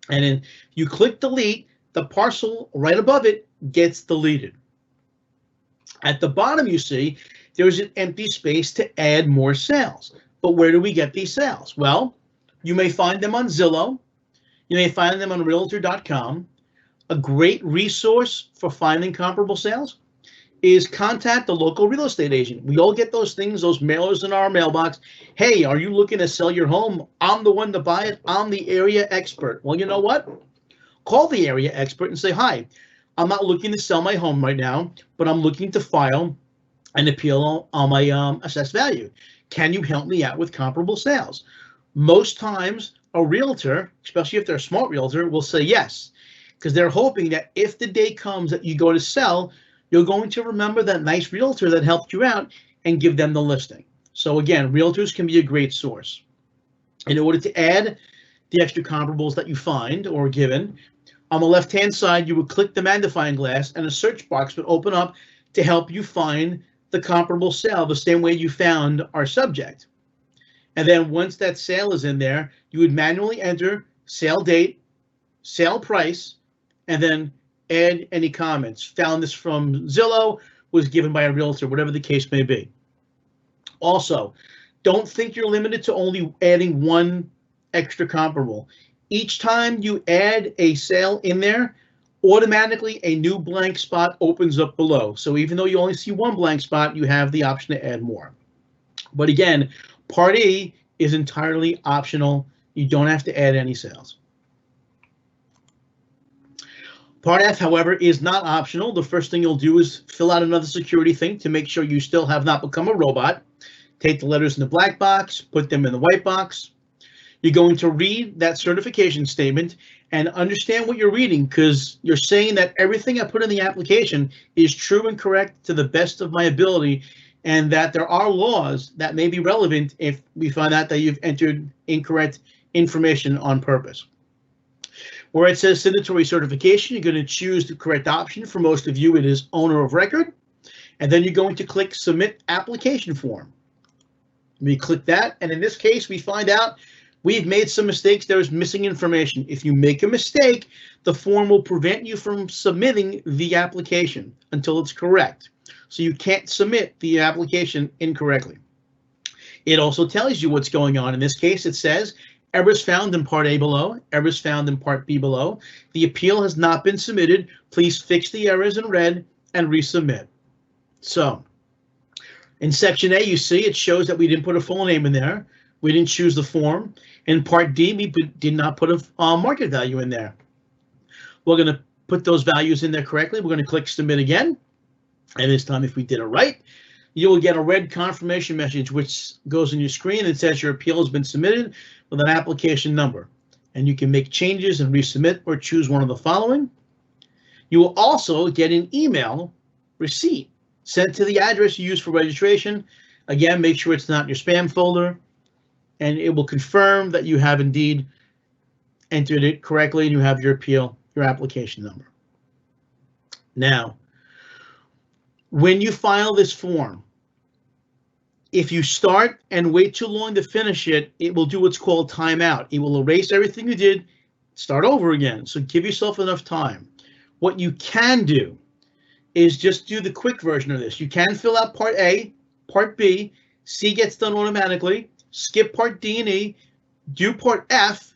And then you click delete, the parcel right above it gets deleted. At the bottom, you see there's an empty space to add more sales. But where do we get these sales? Well, you may find them on Zillow. You may find them on Realtor.com. A great resource for finding comparable sales is contact the local real estate agent. We all get those things, those mailers in our mailbox. Hey, are you looking to sell your home? I'm the one to buy it. I'm the area expert. Well, you know what? Call the area expert and say, hi, I'm not looking to sell my home right now, but I'm looking to file an appeal on my assessed value. Can you help me out with comparable sales? Most times, a realtor, especially if they're a smart realtor, will say yes, because they're hoping that if the day comes that you go to sell, you're going to remember that nice realtor that helped you out and give them the listing. So again, realtors can be a great source. In order to add the extra comparables that you find or given, on the left-hand side, you would click the magnifying glass and a search box would open up to help you find the comparable sale the same way you found our subject. And then once that sale is in there, you would manually enter sale date, sale price, and then add any comments. Found this from Zillow, was given by a realtor, whatever the case may be. Also, don't think you're limited to only adding one extra comparable. Each time you add a sale in there, automatically a new blank spot opens up below. So even though you only see one blank spot, you have the option to add more. But again, Part E is entirely optional. You don't have to add any sales. Part F, however, is not optional. The first thing you'll do is fill out another security thing to make sure you still have not become a robot. Take the letters in the black box, put them in the white box. You're going to read that certification statement and understand what you're reading, because you're saying that everything I put in the application is true and correct to the best of my ability, and that there are laws that may be relevant if we find out that you've entered incorrect information on purpose. Where it says signatory certification, you're going to choose the correct option. For most of you, it is owner of record. And then you're going to click submit application form. We click that, and in this case, we find out we've made some mistakes. There's missing information. If you make a mistake, the form will prevent you from submitting the application until it's correct. So you can't submit the application incorrectly. It also tells you what's going on. In this case, it says, errors found in Part A below, errors found in Part B below. The appeal has not been submitted. Please fix the errors in red and resubmit. So in Section A, you see it shows that we didn't put a full name in there. We didn't choose the form. In Part D, we did not put a market value in there. We're going to put those values in there correctly. We're going to click Submit again. And this time, if we did it right, you will get a red confirmation message, which goes on your screen and says your appeal has been submitted with an application number. And you can make changes and resubmit or choose one of the following. You will also get an email receipt sent to the address you use for registration. Again, make sure it's not in your spam folder, and it will confirm that you have indeed entered it correctly and you have your appeal, your application number. Now, when you file this form, if you start and wait too long to finish it, it will do what's called timeout. It will erase everything you did, start over again. So give yourself enough time. What you can do is just do the quick version of this. You can fill out Part A, Part B, C gets done automatically, skip Part D and E, do Part F,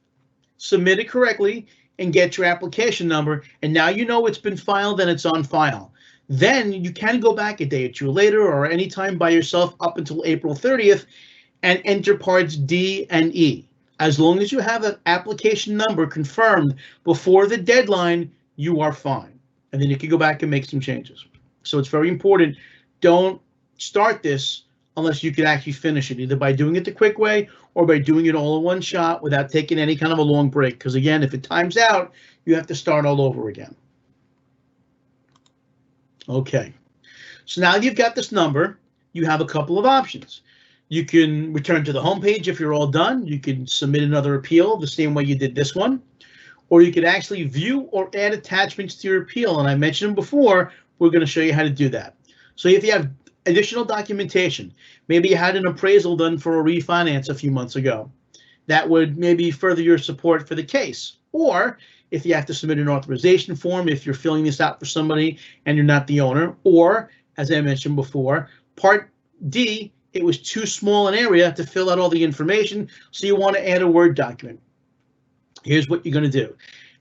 submit it correctly, and get your application number. And now you know it's been filed and it's on file. Then you can go back a day or two later or anytime by yourself up until April 30th and enter Parts D and E. As long as you have an application number confirmed before the deadline, you are fine. And then you can go back and make some changes. So it's very important. Don't start this unless you can actually finish it, either by doing it the quick way or by doing it all in one shot without taking any kind of a long break. Because again, if it times out, you have to start all over again. Okay, so now you've got this number, you have a couple of options. You can return to the home page if you're all done. You can submit another appeal the same way you did this one. Or you could actually view or add attachments to your appeal. And I mentioned them before, we're going to show you how to do that. So if you have additional documentation, maybe you had an appraisal done for a refinance a few months ago, that would maybe further your support for the case. Or if you have to submit an authorization form, if you're filling this out for somebody and you're not the owner, or as I mentioned before, Part D, it was too small an area to fill out all the information, so you want to add a Word document. Here's what you're going to do.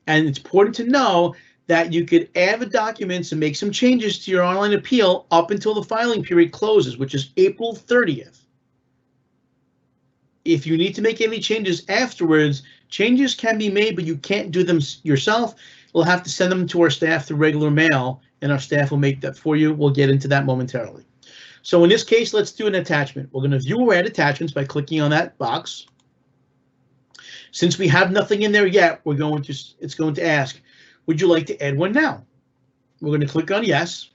And it's important to know that you could add the documents and make some changes to your online appeal up until the filing period closes, which is April 30th. If you need to make any changes afterwards, changes can be made, but you can't do them yourself. You'll have to send them to our staff through regular mail, and our staff will make that for you. We'll get into that momentarily. So in this case, let's do an attachment. We're going to view or add attachments by clicking on that box. Since we have nothing in there yet, it's going to ask, would you like to add one now? We're going to click on yes.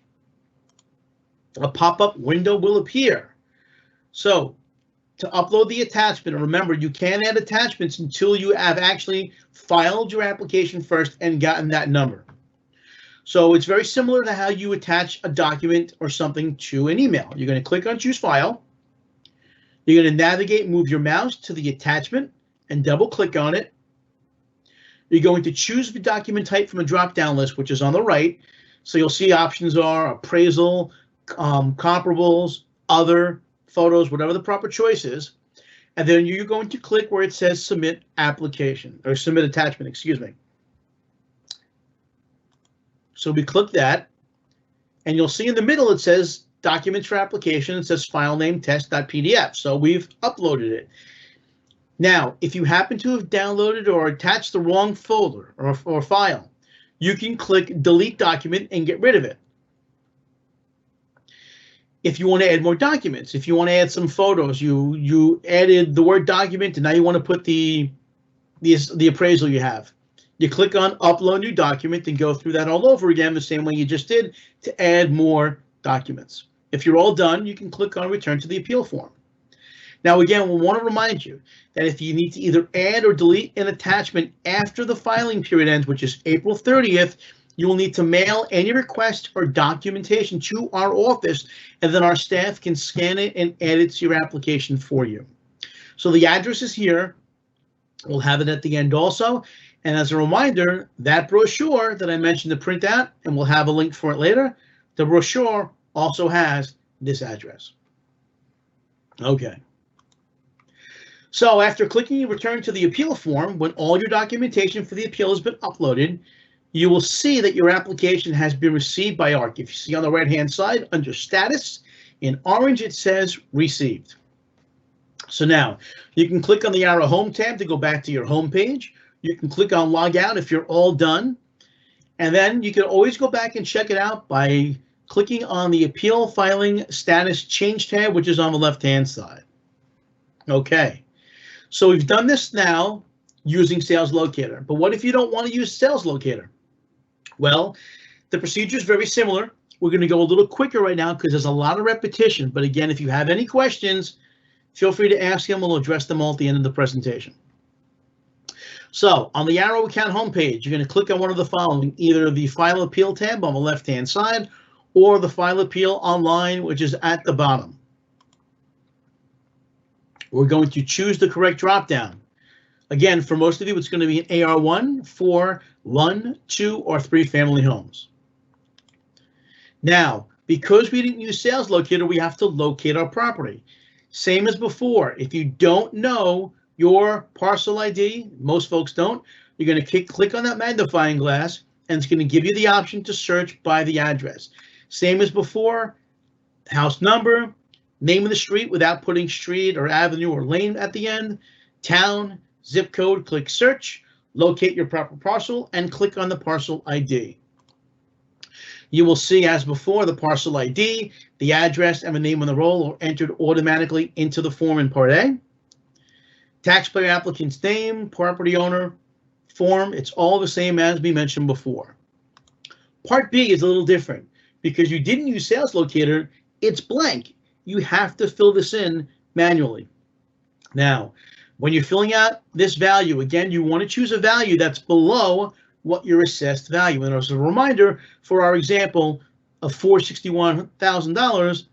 A pop-up window will appear. So to upload the attachment, and remember, you can't add attachments until you have actually filed your application first and gotten that number. So it's very similar to how you attach a document or something to an email. You're going to click on Choose File. You're going to navigate, move your mouse to the attachment and double click on it. You're going to choose the document type from a drop-down list, which is on the right. So you'll see options are appraisal, comparables, other, photos, whatever the proper choice is. And then you're going to click where it says submit application or submit attachment, excuse me. So we click that and you'll see in the middle it says documents for application. It says file name test.pdf. So we've uploaded it. Now, if you happen to have downloaded or attached the wrong folder or file, you can click delete document and get rid of it. If you want to add more documents, if you want to add some photos, you added the Word document and now you want to put the appraisal you have. You click on upload new document and go through that all over again the same way you just did to add more documents. If you're all done, you can click on return to the appeal form. Now again, we want to remind you that if you need to either add or delete an attachment after the filing period ends, which is April 30th, You will need to mail any request or documentation to our office, and then our staff can scan it and add it to your application for you. So the address is here. We'll have it at the end also. And as a reminder, that brochure that I mentioned to print out, and we'll have a link for it later, the brochure also has this address. Okay. So after clicking return to the appeal form, when all your documentation for the appeal has been uploaded, you will see that your application has been received by ARC. If you see on the right-hand side under status, in orange, it says received. So now you can click on the arrow home tab to go back to your home page. You can click on log out if you're all done. And then you can always go back and check it out by clicking on the appeal filing status change tab, which is on the left-hand side. Okay, so we've done this now using Sales Locator. But what if you don't want to use Sales Locator? Well, the procedure is very similar. We're going to go a little quicker right now because there's a lot of repetition. But again, if you have any questions, feel free to ask them. We'll address them all at the end of the presentation. So on the Arrow Account homepage, you're going to click on one of the following, either the File Appeal tab on the left-hand side or the File Appeal Online, which is at the bottom. We're going to choose the correct dropdown. Again, for most of you, it's going to be an AR1 for 1, 2, or 3 family homes. Now, because we didn't use Sales Locator, we have to locate our property. Same as before. If you don't know your parcel ID, most folks don't, you're going to click on that magnifying glass, and it's going to give you the option to search by the address. Same as before, house number, name of the street without putting street or avenue or lane at the end, town, zip code, click search, locate your proper parcel, and click on the parcel ID. You will see, as before, the parcel ID, the address, and the name on the roll are entered automatically into the form in Part A. Taxpayer applicant's name, property owner, form, it's all the same as we mentioned before. Part B is a little different. Because you didn't use Sales Locator, it's blank. You have to fill this in manually. Now, when you're filling out this value, again, you want to choose a value that's below what your assessed value. And as a reminder, for our example of $461,000,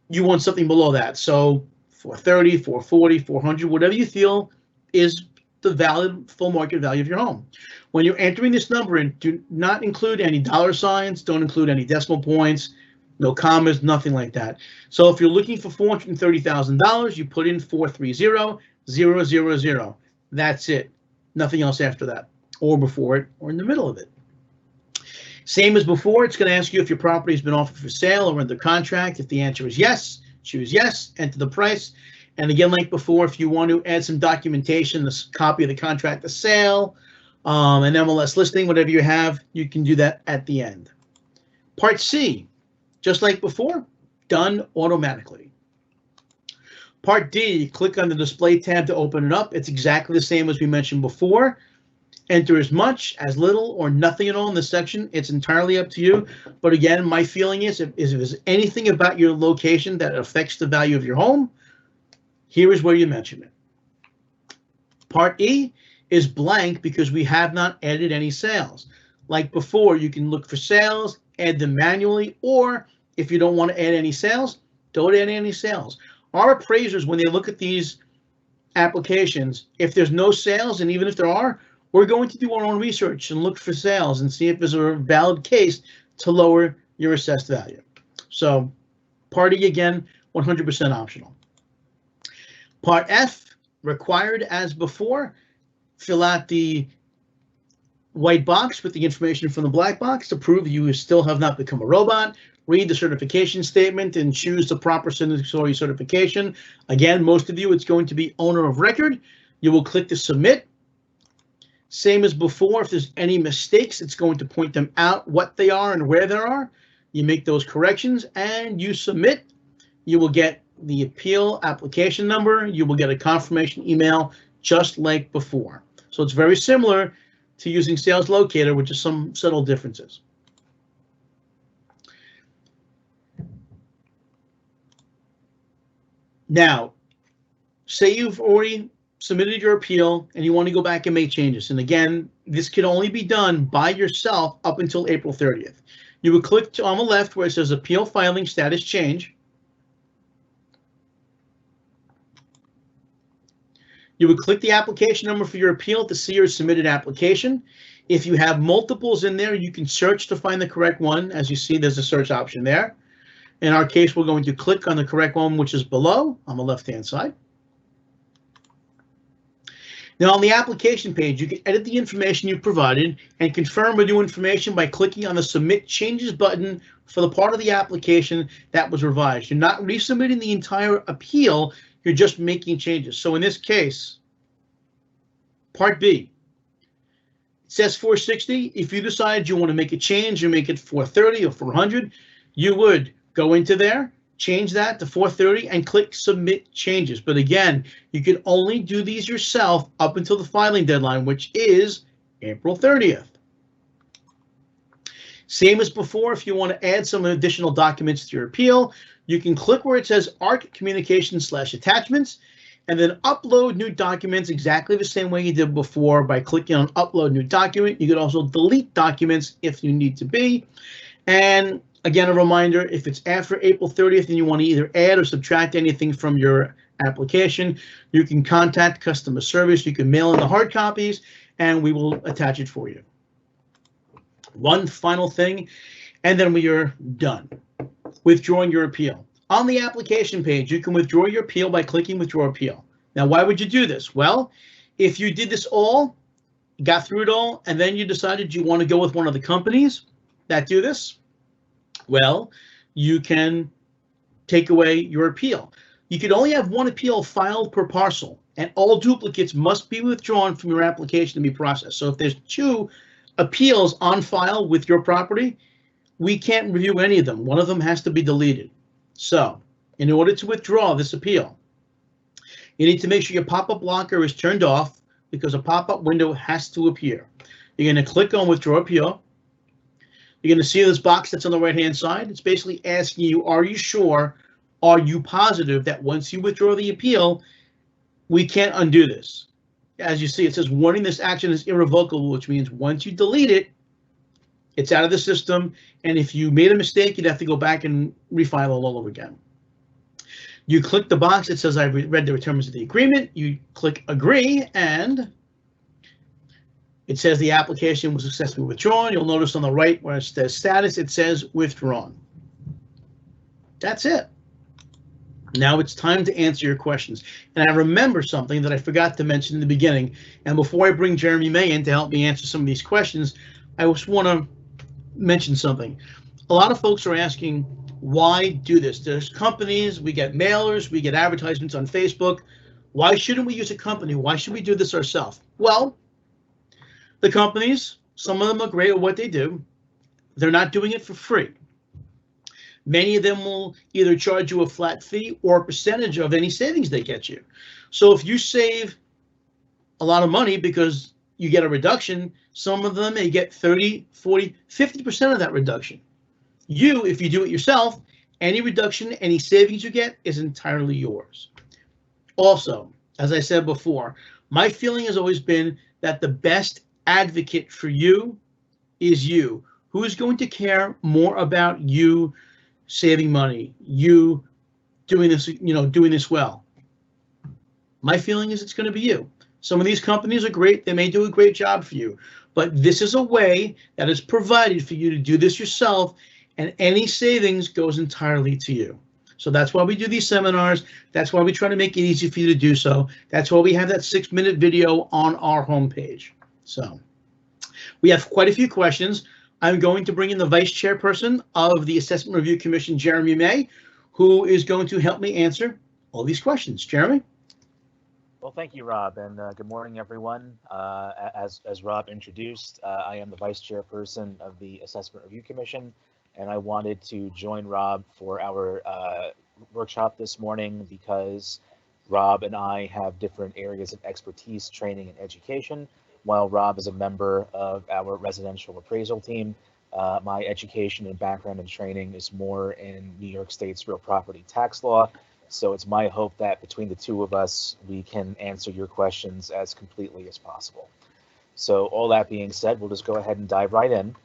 you want something below that. So 430, 440, 400, whatever you feel is the valid full market value of your home. When you're entering this number in, do not include any dollar signs, don't include any decimal points, no commas, nothing like that. So if you're looking for $430,000, you put in 430,000. That's it. Nothing else after that, or before it, or in the middle of it. Same as before, it's going to ask you if your property has been offered for sale or under contract. If the answer is yes, choose yes, enter the price. And again, like before, if you want to add some documentation, this copy of the contract of sale, an MLS listing, whatever you have, you can do that at the end. Part C, just like before, done automatically. Part D, click on the display tab to open it up. It's exactly the same as we mentioned before. Enter as much, as little, or nothing at all in this section. It's entirely up to you. But again, my feeling is if there's anything about your location that affects the value of your home, here is where you mention it. Part E is blank because we have not added any sales. Like before, you can look for sales, add them manually, or if you don't want to add any sales, don't add any sales. Our appraisers, when they look at these applications, if there's no sales, and even if there are, we're going to do our own research and look for sales and see if there's a valid case to lower your assessed value. So Part E, again, 100% optional. Part F, required as before. Fill out the white box with the information from the black box to prove you still have not become a robot. Read the certification statement and choose the proper signatory certification. Again, most of you, it's going to be owner of record. You will click to submit. Same as before, if there's any mistakes, it's going to point them out what they are and where they are. You make those corrections and you submit. You will get the appeal application number. You will get a confirmation email just like before. So it's very similar to using Sales Locator, with just some subtle differences. Now, say you've already submitted your appeal and you want to go back and make changes, and again, this can only be done by yourself up until April 30th. You would click on the left where it says Appeal Filing Status Change. You would click the application number for your appeal to see your submitted application. If you have multiples in there, you can search to find the correct one. As you see, there's a search option there. In our case, we're going to click on the correct one, which is below on the left-hand side. Now, on the application page, you can edit the information you provided and confirm with new information by clicking on the Submit Changes button for the part of the application that was revised. You're not resubmitting the entire appeal, you're just making changes. So in this case, Part B, it says 460. If you decide you want to make a change and make it 430 or 400, you would go into there, change that to 430 and click Submit Changes. But again, you can only do these yourself up until the filing deadline, which is April 30th. Same as before, if you want to add some additional documents to your appeal, you can click where it says ARC Communications/Attachments and then upload new documents exactly the same way you did before by clicking on Upload New Document. You can also delete documents if you need to be. And again, a reminder, if it's after April 30th and you want to either add or subtract anything from your application, you can contact customer service. You can mail in the hard copies and we will attach it for you. One final thing, and then we are done. Withdrawing your appeal. On the application page, you can withdraw your appeal by clicking Withdraw Appeal. Now, why would you do this? Well, if you did this all, got through it all, and then you decided you want to go with one of the companies that do this, well, you can take away your appeal. You can only have one appeal filed per parcel, and all duplicates must be withdrawn from your application to be processed. So if there's 2 appeals on file with your property, we can't review any of them. One of them has to be deleted. So in order to withdraw this appeal, you need to make sure your pop-up blocker is turned off because a pop-up window has to appear. You're going to click on Withdraw Appeal. You're going to see this box that's on the right-hand side. It's basically asking you, are you sure, are you positive that once you withdraw the appeal, we can't undo this? As you see, it says, warning, this action is irrevocable, which means once you delete it, it's out of the system, and if you made a mistake, you'd have to go back and refile all over again. You click the box that says, I've read the terms of the agreement. You click Agree, and it says the application was successfully withdrawn. You'll notice on the right where it says Status, it says Withdrawn. That's it. Now it's time to answer your questions. And I remember something that I forgot to mention in the beginning, and before I bring Jeremy May in to help me answer some of these questions, I just want to mention something. A lot of folks are asking, why do this? There's companies, we get mailers, we get advertisements on Facebook. Why shouldn't we use a company? Why should we do this ourselves? Well, the companies, some of them are great at what they do. They're not doing it for free. Many of them will either charge you a flat fee or a percentage of any savings they get you. So if you save a lot of money because you get a reduction, some of them may get 30, 40, 50% of that reduction. You, if you do it yourself, any reduction, any savings you get is entirely yours. Also, as I said before, my feeling has always been that the best advocate for you is you. Who is going to care more about you saving money, you doing this, doing this well? My feeling is it's going to be you. Some of these companies are great. They may do a great job for you, but this is a way that is provided for you to do this yourself, and any savings goes entirely to you. So that's why we do these seminars. That's why we try to make it easy for you to do so. That's why we have that 6-minute video on our homepage. So we have quite a few questions. I'm going to bring in the Vice Chairperson of the Assessment Review Commission, Jeremy May, who is going to help me answer all these questions. Jeremy? Well, thank you, Rob, and good morning, everyone. As Rob introduced, I am the Vice Chairperson of the Assessment Review Commission, and I wanted to join Rob for our workshop this morning because Rob and I have different areas of expertise, training, and education. While Rob is a member of our residential appraisal team, my education and background and training is more in New York State's real property tax law. So it's my hope that between the two of us, we can answer your questions as completely as possible. So all that being said, we'll just go ahead and dive right in.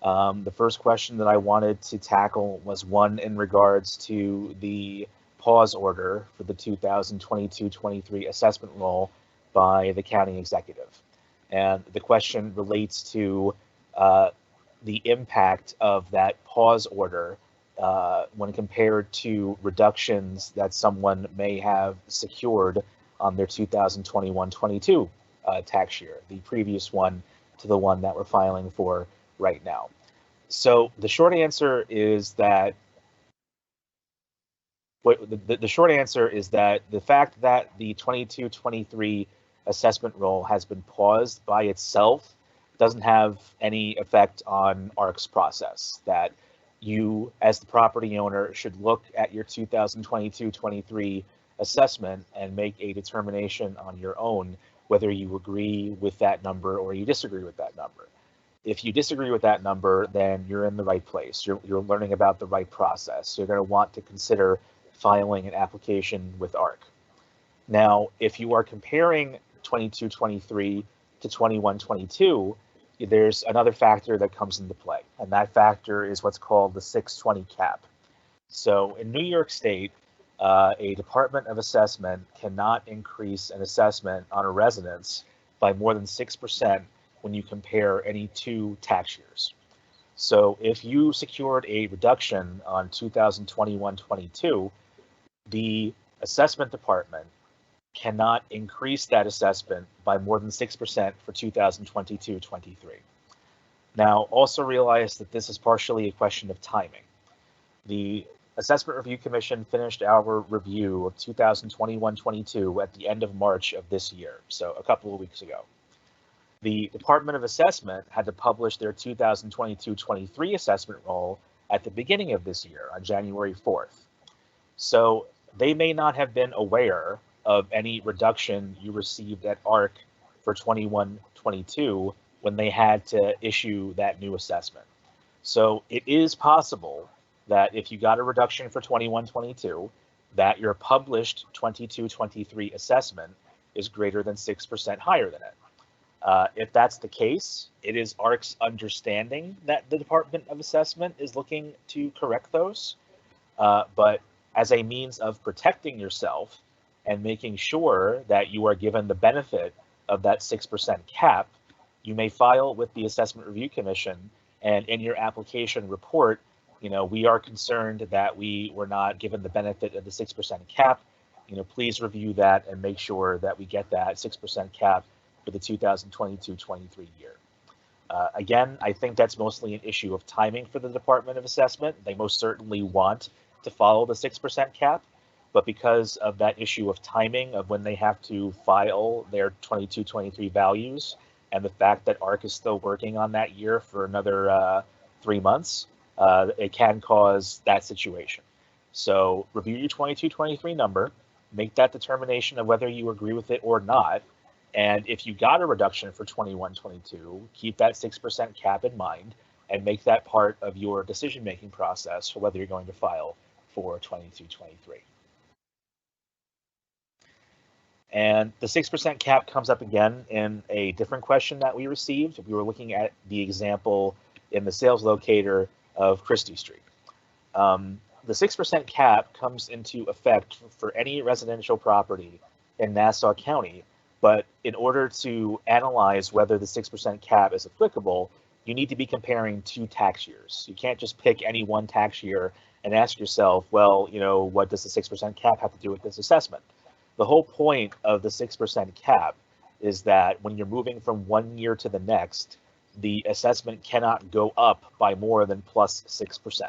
The first question that I wanted to tackle was one in regards to the pause order for the 2022-23 assessment roll by the county executive. And the question relates to the impact of that pause order when compared to reductions that someone may have secured on their 2021-22 tax year, the previous one to the one that we're filing for right now. So the short answer is that the short answer is that the fact that the 22-23 assessment roll has been paused by itself doesn't have any effect on ARC's process. That you, as the property owner, should look at your 2022-23 assessment and make a determination on your own whether you agree with that number or you disagree with that number. If you disagree with that number, then you're in the right place. You're learning about the right process. You're going to want to consider filing an application with ARC. Now, if you are comparing 22-23 to 21-22, there's another factor that comes into play, and that factor is what's called the 620 cap. So in New York State, a Department of Assessment cannot increase an assessment on a residence by more than 6% when you compare any two tax years. So if you secured a reduction on 2021-22, the assessment department cannot increase that assessment by more than 6% for 2022-23. Now, also realize that this is partially a question of timing. The Assessment Review Commission finished our review of 2021-22 at the end of March of this year, so a couple of weeks ago. The Department of Assessment had to publish their 2022-23 assessment roll at the beginning of this year on January 4th. So they may not have been aware of any reduction you received at ARC for 21-22 when they had to issue that new assessment. So it is possible that if you got a reduction for 21-22, that your published 22-23 assessment is greater than 6% higher than it. If that's the case, it is ARC's understanding that the Department of Assessment is looking to correct those. But as a means of protecting yourself and making sure that you are given the benefit of that 6% cap, you may file with the Assessment Review Commission, and in your application report, we are concerned that we were not given the benefit of the 6% cap. Please review that and make sure that we get that 6% cap for the 2022-23 year. Again, I think that's mostly an issue of timing for the Department of Assessment. They most certainly want to follow the 6% cap, but because of that issue of timing of when they have to file their 22-23 values and the fact that ARC is still working on that year for another 3 months, it can cause that situation. So review your 22-23 number, make that determination of whether you agree with it or not. And if you got a reduction for 21-22, keep that 6% cap in mind and make that part of your decision-making process for whether you're going to file for 22-23. And the 6% cap comes up again in a different question that we received. We were looking at the example in the sales locator of Christie Street. The 6% cap comes into effect for any residential property in Nassau County, but in order to analyze whether the 6% cap is applicable, you need to be comparing two tax years. You can't just pick any one tax year and ask yourself, well, what does the 6% cap have to do with this assessment? The whole point of the 6% cap is that when you're moving from one year to the next, the assessment cannot go up by more than plus 6%.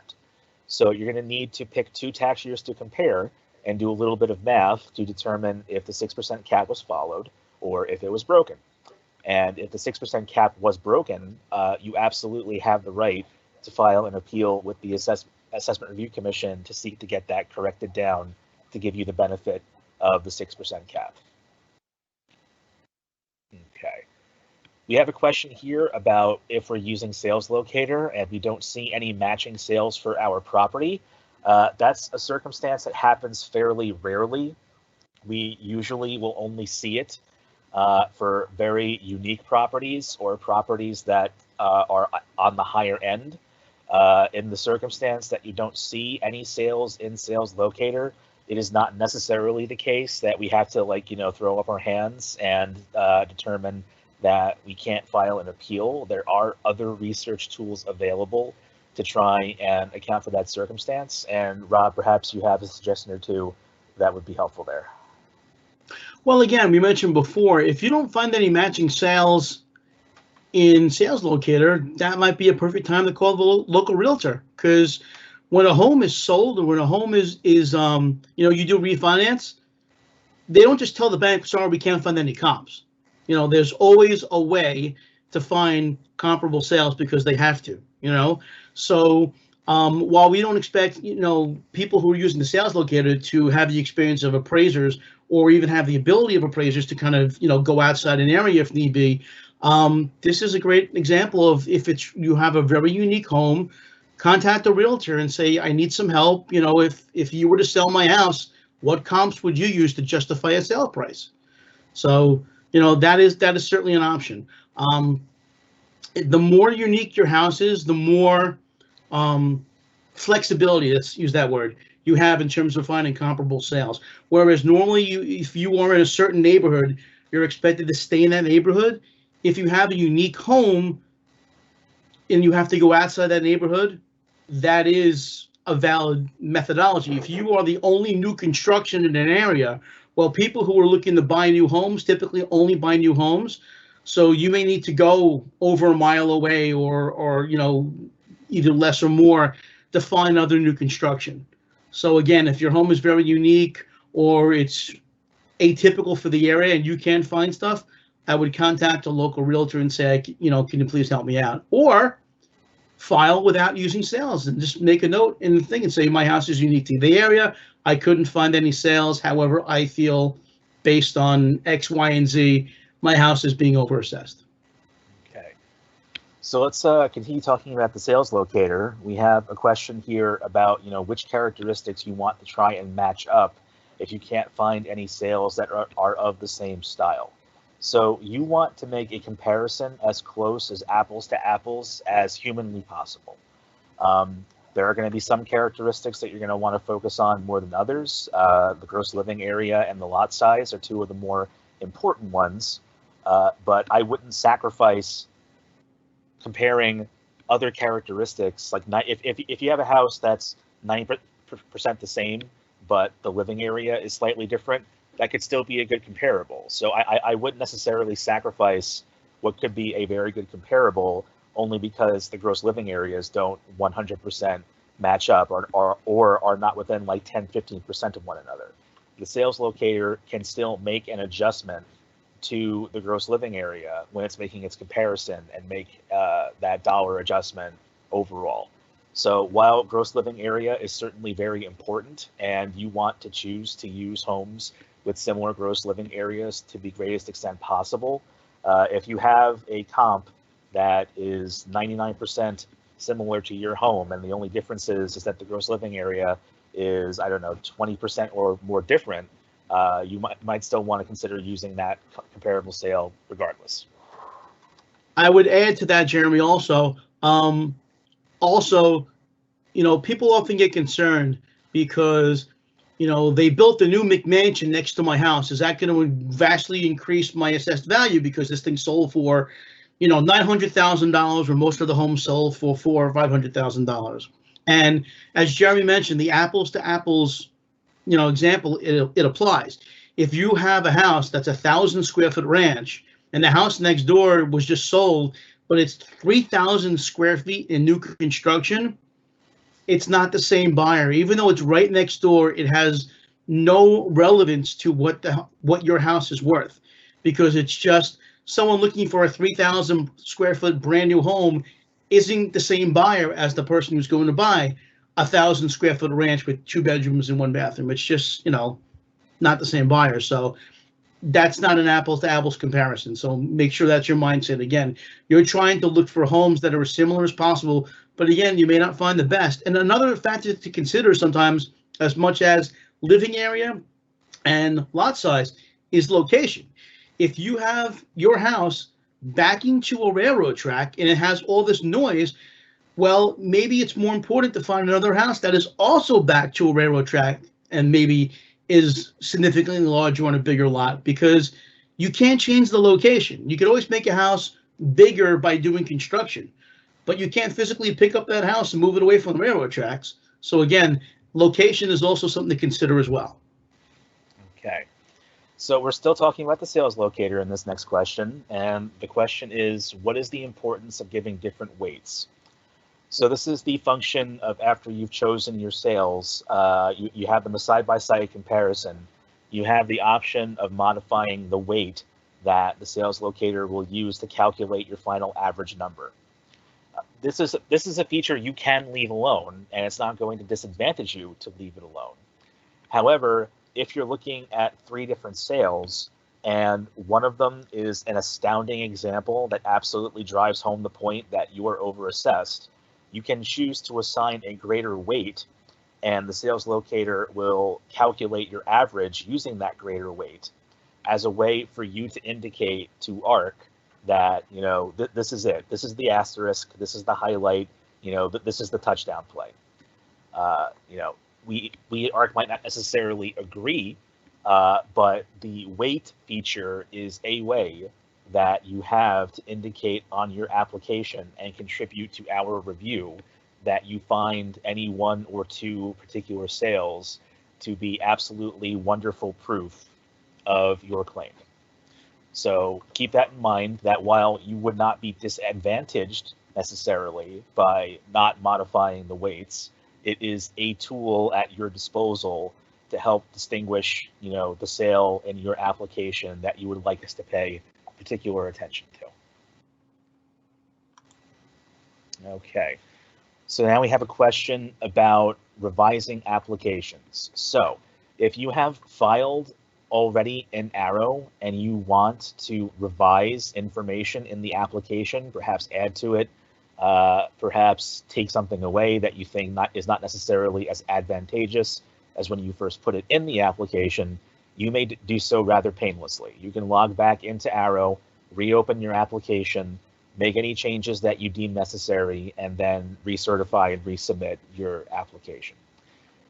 So you're going to need to pick two tax years to compare and do a little bit of math to determine if the 6% cap was followed or if it was broken. And if the 6% cap was broken, you absolutely have the right to file an appeal with the Assessment Review Commission to seek to get that corrected down to give you the benefit of the 6% cap. Okay. We have a question here about if we're using Sales Locator and we don't see any matching sales for our property, That's a circumstance that happens fairly rarely. We usually will only see it for very unique properties or properties that are on the higher end. In the circumstance that you don't see any sales in Sales Locator, it is not necessarily the case that we have to, like, throw up our hands and determine that we can't file an appeal. There are other research tools available to try and account for that circumstance. And Rob, perhaps you have a suggestion or two that would be helpful there. Well, again, we mentioned before, if you don't find any matching sales in Sales Locator, that might be a perfect time to call the local realtor, because when a home is sold or when a home is you do refinance, they don't just tell the bank, sorry, we can't find any comps. There's always a way to find comparable sales because they have to, So while we don't expect, people who are using the Sales Locator to have the experience of appraisers or even have the ability of appraisers to kind of, go outside an area if need be, this is a great example of if you have a very unique home, contact a realtor and say, I need some help. If you were to sell my house, what comps would you use to justify a sale price? So, that is certainly an option. The more unique your house is, the more flexibility, let's use that word, you have in terms of finding comparable sales. Whereas normally if you are in a certain neighborhood, you're expected to stay in that neighborhood. If you have a unique home and you have to go outside that neighborhood, that is a valid methodology. If you are the only new construction in an area, well, people who are looking to buy new homes typically only buy new homes. So you may need to go over a mile away or either less or more to find other new construction. So again, if your home is very unique or it's atypical for the area and you can't find stuff, I would contact a local realtor and say, can you please help me out? Or file without using sales and just make a note in the thing and say, my house is unique to the area. I couldn't find any sales. However, I feel based on X, Y, and Z, my house is being overassessed. Okay. So let's continue talking about the Sales Locator. We have a question here about, which characteristics you want to try and match up if you can't find any sales that are of the same style. So you want to make a comparison as close as apples to apples as humanly possible. There are going to be some characteristics that you're going to want to focus on more than others. The gross living area and the lot size are two of the more important ones, but I wouldn't sacrifice comparing other characteristics. Like if you have a house that's 90% the same, but the living area is slightly different, that could still be a good comparable. So I wouldn't necessarily sacrifice what could be a very good comparable only because the gross living areas don't 100% match up or are not within like 10-15% of one another. The Sales Locator can still make an adjustment to the gross living area when it's making its comparison and make that dollar adjustment overall. So while gross living area is certainly very important and you want to choose to use homes with similar gross living areas to the greatest extent possible, if you have a comp that is 99% similar to your home and the only difference is that the gross living area is, 20% or more different, you might still want to consider using that comparable sale regardless. I would add to that, Jeremy, also, people often get concerned because, they built a new McMansion next to my house. Is that going to vastly increase my assessed value because this thing sold for, $900,000 where most of the homes sold for $400,000 or $500,000? And as Jeremy mentioned, the apples to apples, example, it applies. If you have a house that's 1,000 square foot ranch and the house next door was just sold, but it's 3,000 square feet in new construction, it's not the same buyer. Even though it's right next door, it has no relevance to what your house is worth, because it's just someone looking for a 3,000 square foot brand new home isn't the same buyer as the person who's going to buy 1,000 square foot ranch with 2 bedrooms and 1 bathroom. It's just, not the same buyer. So that's not an apples to apples comparison. So make sure that's your mindset. Again, you're trying to look for homes that are as similar as possible, but again, you may not find the best. And another factor to consider sometimes, as much as living area and lot size, is location. If you have your house backing to a railroad track and it has all this noise, well, maybe it's more important to find another house that is also back to a railroad track and maybe is significantly larger on a bigger lot, because you can't change the location. You can always make a house bigger by doing construction, but you can't physically pick up that house and move it away from the railroad tracks. So again, location is also something to consider as well. Okay. So we're still talking about the sales locator in this next question, and the question is, what is the importance of giving different weights? So this is the function of, after you've chosen your sales, you have them a side-by-side comparison. You have the option of modifying the weight that the sales locator will use to calculate your final average number. This is a feature you can leave alone, and it's not going to disadvantage you to leave it alone. However, if you're looking at 3 different sales, and one of them is an astounding example that absolutely drives home the point that you are overassessed, you can choose to assign a greater weight, and the sales locator will calculate your average using that greater weight as a way for you to indicate to ARC that, you know, this is it. This is the asterisk. This is the highlight. You know, this is the touchdown play. You know, we ARC might not necessarily agree, but the weight feature is a way that you have to indicate on your application and contribute to our review that you find any 1 or 2 particular sales to be absolutely wonderful proof of your claim. So keep that in mind, that while you would not be disadvantaged necessarily by not modifying the weights, it is a tool at your disposal to help distinguish, you know, the sale in your application that you would like us to pay particular attention to. Okay, so now we have a question about revising applications. So if you have filed already in Arrow and you want to revise information in the application, perhaps add to it, perhaps take something away that you think is not necessarily as advantageous as when you first put it in the application, you may do so rather painlessly. You can log back into Arrow, reopen your application, make any changes that you deem necessary, and then recertify and resubmit your application.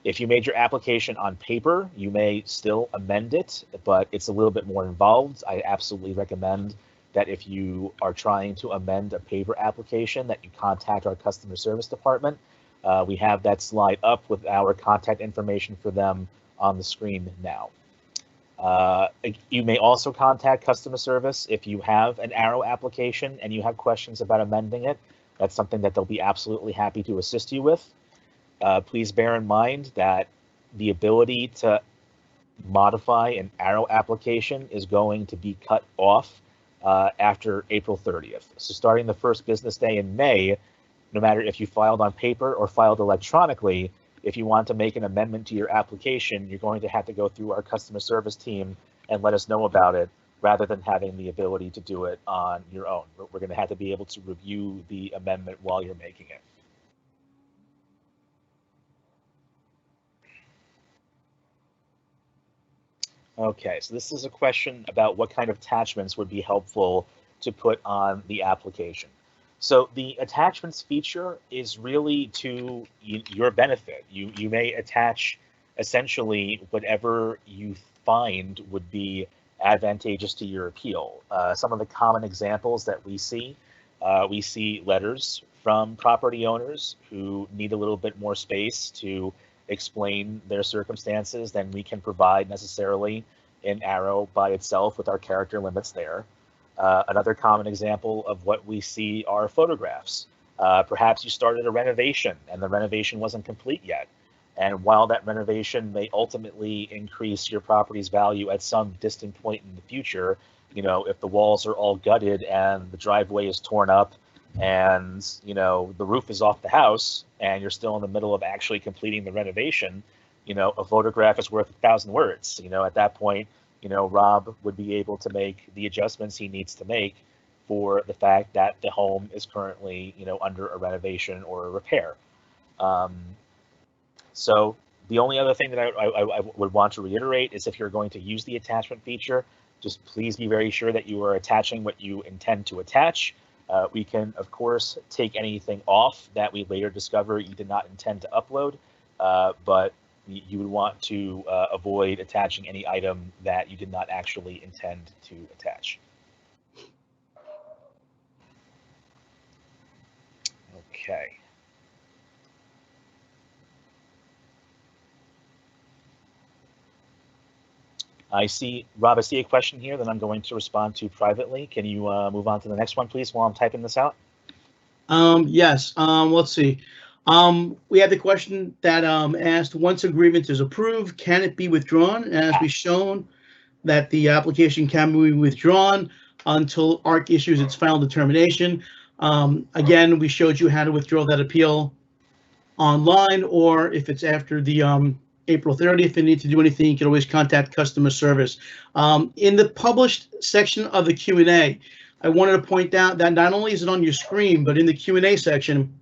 If you made your application on paper, you may still amend it, but it's a little bit more involved. I absolutely recommend that if you are trying to amend a paper application, that you contact our customer service department. We have that slide up with our contact information for them on the screen now. You may also contact customer service if you have an Arrow application and you have questions about amending it. That's something that they'll be absolutely happy to assist you with. Please bear in mind that the ability to modify an Arrow application is going to be cut off after April 30th. So starting the first business day in May, no matter if you filed on paper or filed electronically, if you want to make an amendment to your application, you're going to have to go through our customer service team and let us know about it, rather than having the ability to do it on your own. We're going to have to be able to review the amendment while you're making it. Okay, so this is a question about what kind of attachments would be helpful to put on the application. So the attachments feature is really to your benefit. You may attach essentially whatever you find would be advantageous to your appeal. Some of the common examples that we see letters from property owners who need a little bit more space to explain their circumstances than we can provide necessarily in Arrow by itself with our character limits there. Another common example of what we see are photographs. Perhaps you started a renovation and the renovation wasn't complete yet. And while that renovation may ultimately increase your property's value at some distant point in the future, you know, if the walls are all gutted and the driveway is torn up and, you know, the roof is off the house and you're still in the middle of actually completing the renovation, you know, a photograph is worth 1,000 words. You know, at that point, you know, Rob would be able to make the adjustments he needs to make for the fact that the home is currently, under a renovation or a repair. So the only other thing that I would want to reiterate is if you're going to use the attachment feature, just please be very sure that you are attaching what you intend to attach. We can, of course, take anything off that we later discover you did not intend to upload, but you would want to avoid attaching any item that you did not actually intend to attach. Okay. Rob, I see a question here that I'm going to respond to privately. Can you move on to the next one, please, while I'm typing this out? Yes. Let's see. We had the question that asked, once a grievance is approved, can it be withdrawn? And as we've shown that the application can be withdrawn until ARC issues its final determination. Again, we showed you how to withdraw that appeal online, or if it's after the April 30th, if you need to do anything, you can always contact customer service. In the published section of the Q&A, I wanted to point out that not only is it on your screen, but in the Q&A section,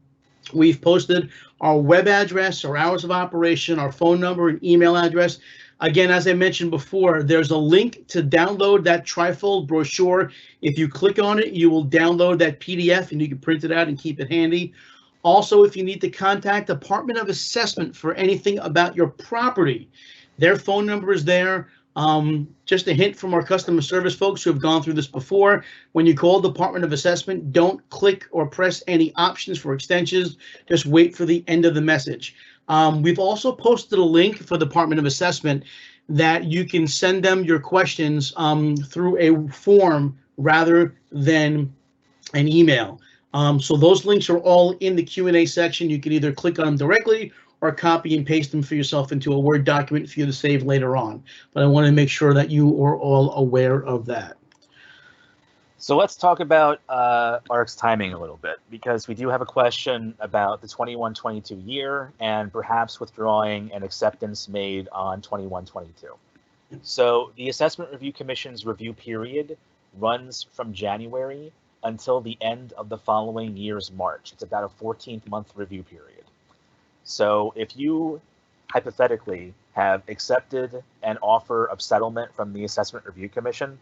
we've posted our web address, our hours of operation, our phone number, and email address. Again, as I mentioned before, there's a link to download that trifold brochure. If you click on it, you will download that PDF and you can print it out and keep it handy. Also, if you need to contact Department of Assessment for anything about your property, their phone number is there. Just a hint from our customer service folks who have gone through this before. When you call Department of Assessment, don't click or press any options for extensions. Just wait for the end of the message. We've also posted a link for Department of Assessment that you can send them your questions through a form rather than an email. So those links are all in the Q&A section. You can either click on them directly or copy and paste them for yourself into a Word document for you to save later on. But I want to make sure that you are all aware of that. So let's talk about ARC's timing a little bit, because we do have a question about the 21-22 year and perhaps withdrawing an acceptance made on 21-22. So the Assessment Review Commission's review period runs from January until the end of the following year's March. It's about a 14-month review period. So if you hypothetically have accepted an offer of settlement from the Assessment Review Commission,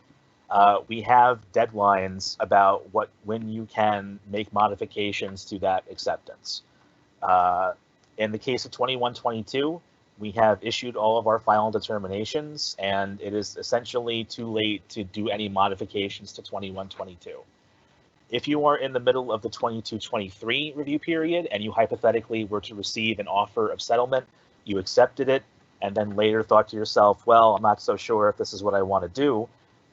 we have deadlines about when you can make modifications to that acceptance. In the case of 21-22, we have issued all of our final determinations, and it is essentially too late to do any modifications to 21-22. If you are in the middle of the 22-23 review period and you hypothetically were to receive an offer of settlement, you accepted it, and then later thought to yourself, well, I'm not so sure if this is what I want to do,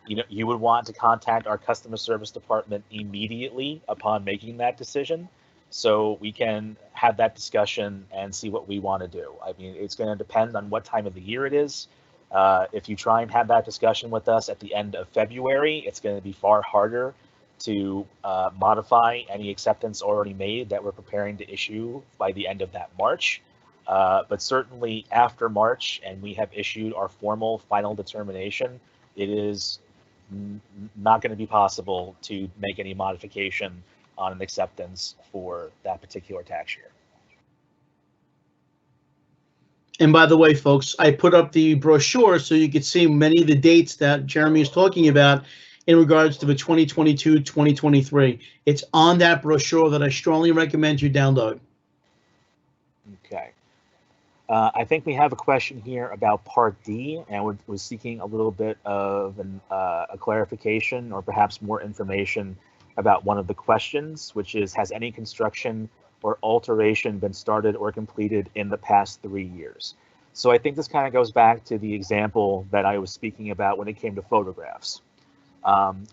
you would want to contact our customer service department immediately upon making that decision, so we can have that discussion and see what we want to do. I mean, it's going to depend on what time of the year it is. If you try and have that discussion with us at the end of February, it's going to be far harder to modify any acceptance already made that we're preparing to issue by the end of that March. But certainly after March, and we have issued our formal final determination, it is not going to be possible to make any modification on an acceptance for that particular tax year. And by the way, folks, I put up the brochure so you could see many of the dates that Jeremy is talking about in regards to the 2022-2023. It's on that brochure that I strongly recommend you download. Okay. I think we have a question here about Part D, and we're seeking a little bit of a clarification or perhaps more information about one of the questions, which is, has any construction or alteration been started or completed in the past 3 years? So I think this kind of goes back to the example that I was speaking about when it came to photographs.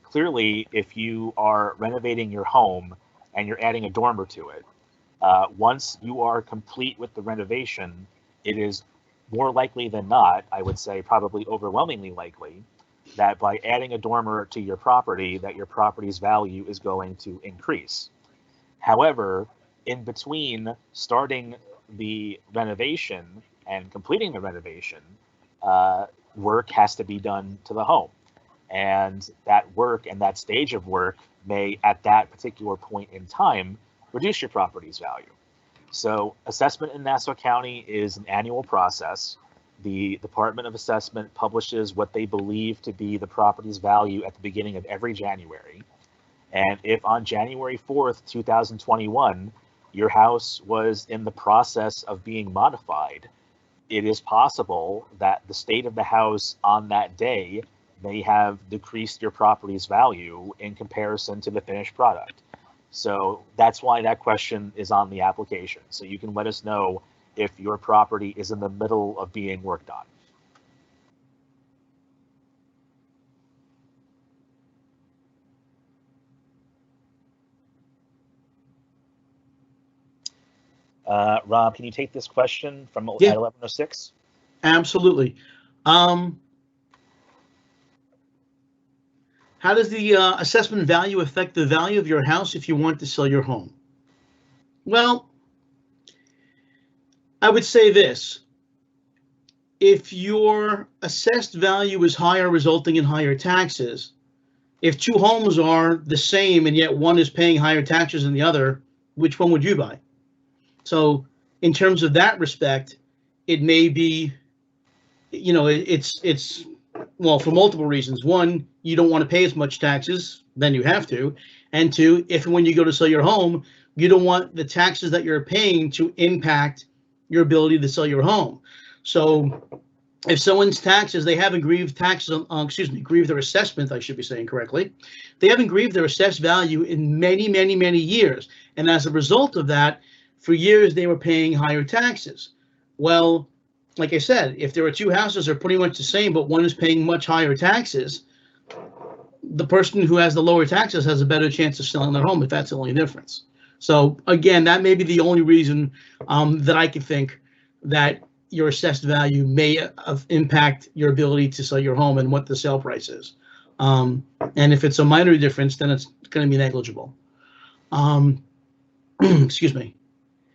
Clearly, if you are renovating your home and you're adding a dormer to it, once you are complete with the renovation, it is more likely than not, I would say probably overwhelmingly likely, that by adding a dormer to your property, that your property's value is going to increase. However, in between starting the renovation and completing the renovation, work has to be done to the home. And that work and that stage of work may, at that particular point in time, reduce your property's value. So assessment in Nassau County is an annual process. The Department of Assessment publishes what they believe to be the property's value at the beginning of every January. And if on January 4th, 2021, your house was in the process of being modified, it is possible that the state of the house on that day may have decreased your property's value in comparison to the finished product. So that's why that question is on the application. So you can let us know if your property is in the middle of being worked on. Rob, can you take this question from at 1106? Absolutely. How does the assessment value affect the value of your house if you want to sell your home? Well, I would say this. If your assessed value is higher, resulting in higher taxes, if two homes are the same and yet one is paying higher taxes than the other, which one would you buy? So in terms of that respect, it may be, you know, it's well, for multiple reasons. One, you don't want to pay as much taxes, then you have to. And two, if when you go to sell your home, you don't want the taxes that you're paying to impact your ability to sell your home. So if someone's taxes, they haven't grieved taxes, grieved their assessment, I should be saying correctly. They haven't grieved their assessed value in many, many, many years. And as a result of that, for years, they were paying higher taxes. Well, like I said, if there are two houses that are pretty much the same, but one is paying much higher taxes, the person who has the lower taxes has a better chance of selling their home if that's the only difference. So again, that may be the only reason that I can think that your assessed value may impact your ability to sell your home and what the sale price is. And if it's a minor difference, then it's going to be negligible. Excuse me.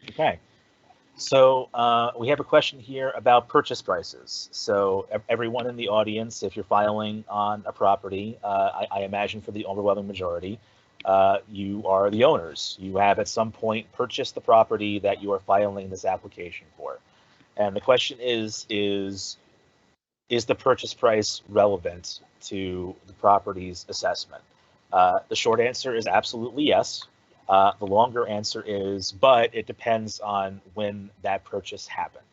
Okay. So we have a question here about purchase prices. So everyone in the audience, if you're filing on a property, I imagine for the overwhelming majority, you are the owners. You have at some point purchased the property that you are filing this application for. And the question is the purchase price relevant to the property's assessment? The short answer is absolutely yes. The longer answer is, but it depends on when that purchase happened.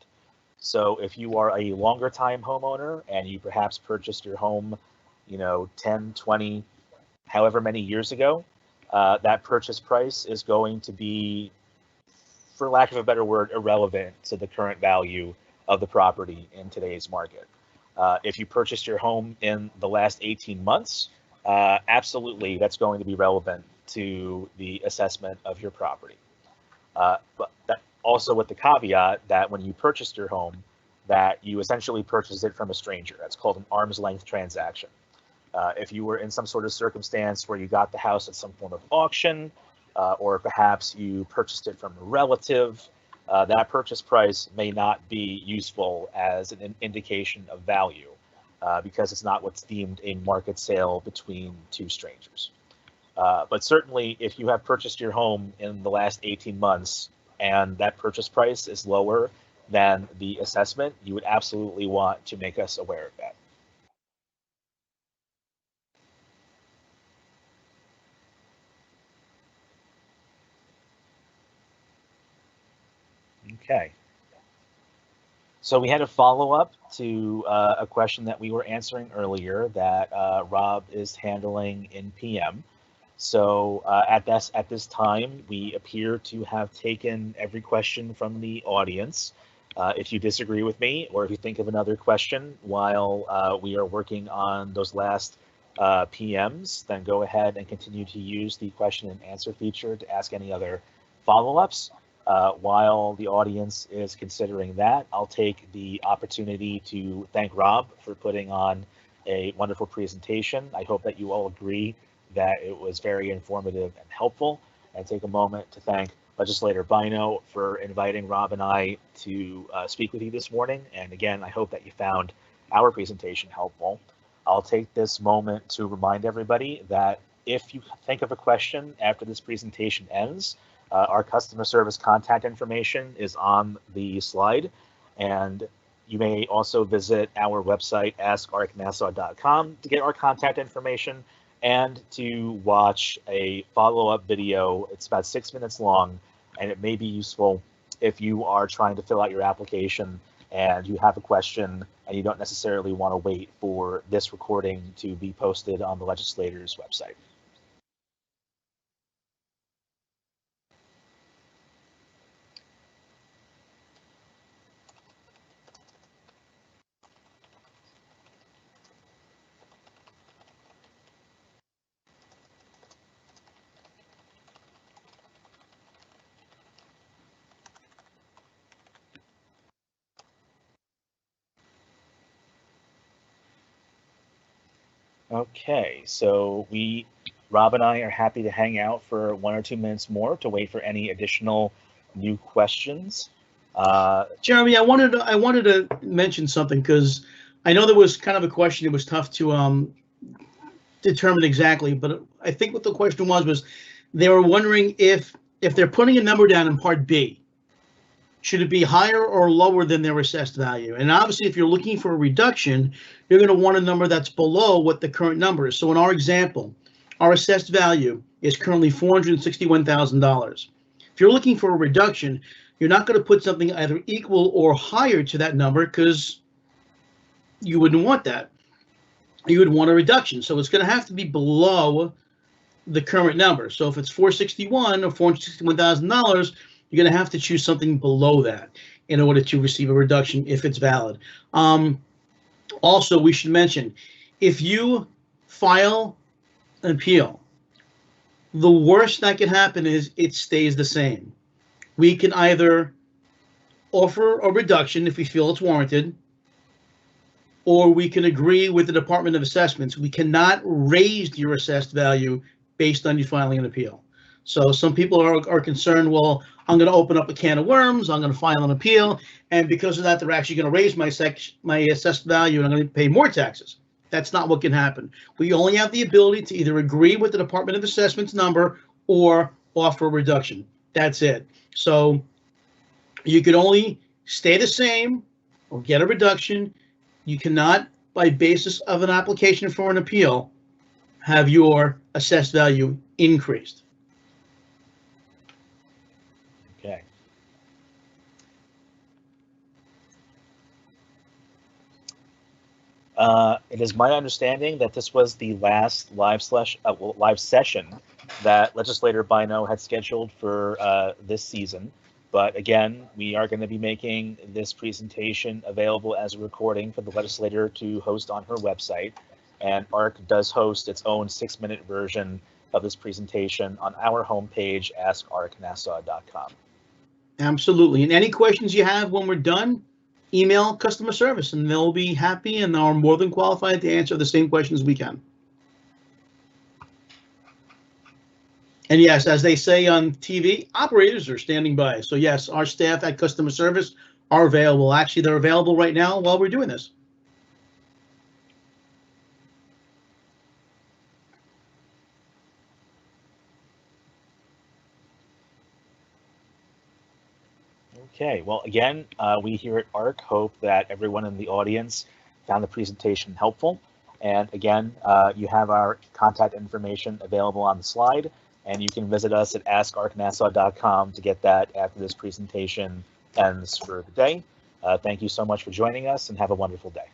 So if you are a longer time homeowner and you perhaps purchased your home, 10, 20, however many years ago, that purchase price is going to be, for lack of a better word, irrelevant to the current value of the property in today's market. If you purchased your home in the last 18 months, absolutely, that's going to be relevant to the assessment of your property. But that also with the caveat that when you purchased your home, that you essentially purchased it from a stranger. That's called an arm's length transaction. If you were in some sort of circumstance where you got the house at some form of auction, or perhaps you purchased it from a relative, that purchase price may not be useful as an indication of value because it's not what's deemed a market sale between two strangers. But certainly, if you have purchased your home in the last 18 months and that purchase price is lower than the assessment, you would absolutely want to make us aware of that. Okay. So we had a follow-up to a question that we were answering earlier that Rob is handling in PM. So at this time, we appear to have taken every question from the audience. If you disagree with me, or if you think of another question while we are working on those last PMs, then go ahead and continue to use the question and answer feature to ask any other follow-ups. While the audience is considering that, I'll take the opportunity to thank Rob for putting on a wonderful presentation. I hope that you all agree that it was very informative and helpful, and take a moment to thank Legislator Bynoe for inviting Rob and I to speak with you this morning. And again, I hope that you found our presentation helpful. I'll take this moment to remind everybody that if you think of a question after this presentation ends, our customer service contact information is on the slide, and you may also visit our website, askarknassau.com, to get our contact information and to watch a follow-up video. It's about 6 minutes long, and it may be useful if you are trying to fill out your application and you have a question and you don't necessarily want to wait for this recording to be posted on the legislator's website. Okay, so Rob and I are happy to hang out for 1 or 2 minutes more to wait for any additional new questions. Jeremy, I wanted to mention something because I know there was kind of a question. It was tough to determine exactly, but I think what the question was they were wondering if they're putting a number down in Part B, should it be higher or lower than their assessed value? And obviously, if you're looking for a reduction, you're going to want a number that's below what the current number is. So in our example, our assessed value is currently $461,000. If you're looking for a reduction, you're not going to put something either equal or higher to that number because you wouldn't want that. You would want a reduction. So it's going to have to be below the current number. So if it's $461,000 or $461,000, you're going to have to choose something below that in order to receive a reduction if it's valid. Also, we should mention, if you file an appeal, the worst that can happen is it stays the same. We can either offer a reduction if we feel it's warranted, or we can agree with the Department of Assessments. We cannot raise your assessed value based on you filing an appeal. So some people are concerned, well, I'm going to open up a can of worms, I'm going to file an appeal, and because of that, they're actually going to raise my assessed value and I'm going to pay more taxes. That's not what can happen. We only have the ability to either agree with the Department of Assessments number or offer a reduction. That's it. So you can only stay the same or get a reduction. You cannot, by basis of an application for an appeal, have your assessed value increased. Okay. It is my understanding that this was the last live session that Legislator Bynoe had scheduled for this season. But again, we are going to be making this presentation available as a recording for the legislator to host on her website. And ARC does host its own 6-minute version of this presentation on our homepage, askarknassau.com. Absolutely. And any questions you have when we're done, email customer service and they'll be happy and are more than qualified to answer the same questions we can. And yes, as they say on TV, operators are standing by. So yes, our staff at customer service are available. Actually, they're available right now while we're doing this. Okay, well, again, we here at ARC hope that everyone in the audience found the presentation helpful. And again, you have our contact information available on the slide, and you can visit us at askarknassau.com to get that after this presentation ends for the day. Thank you so much for joining us and have a wonderful day.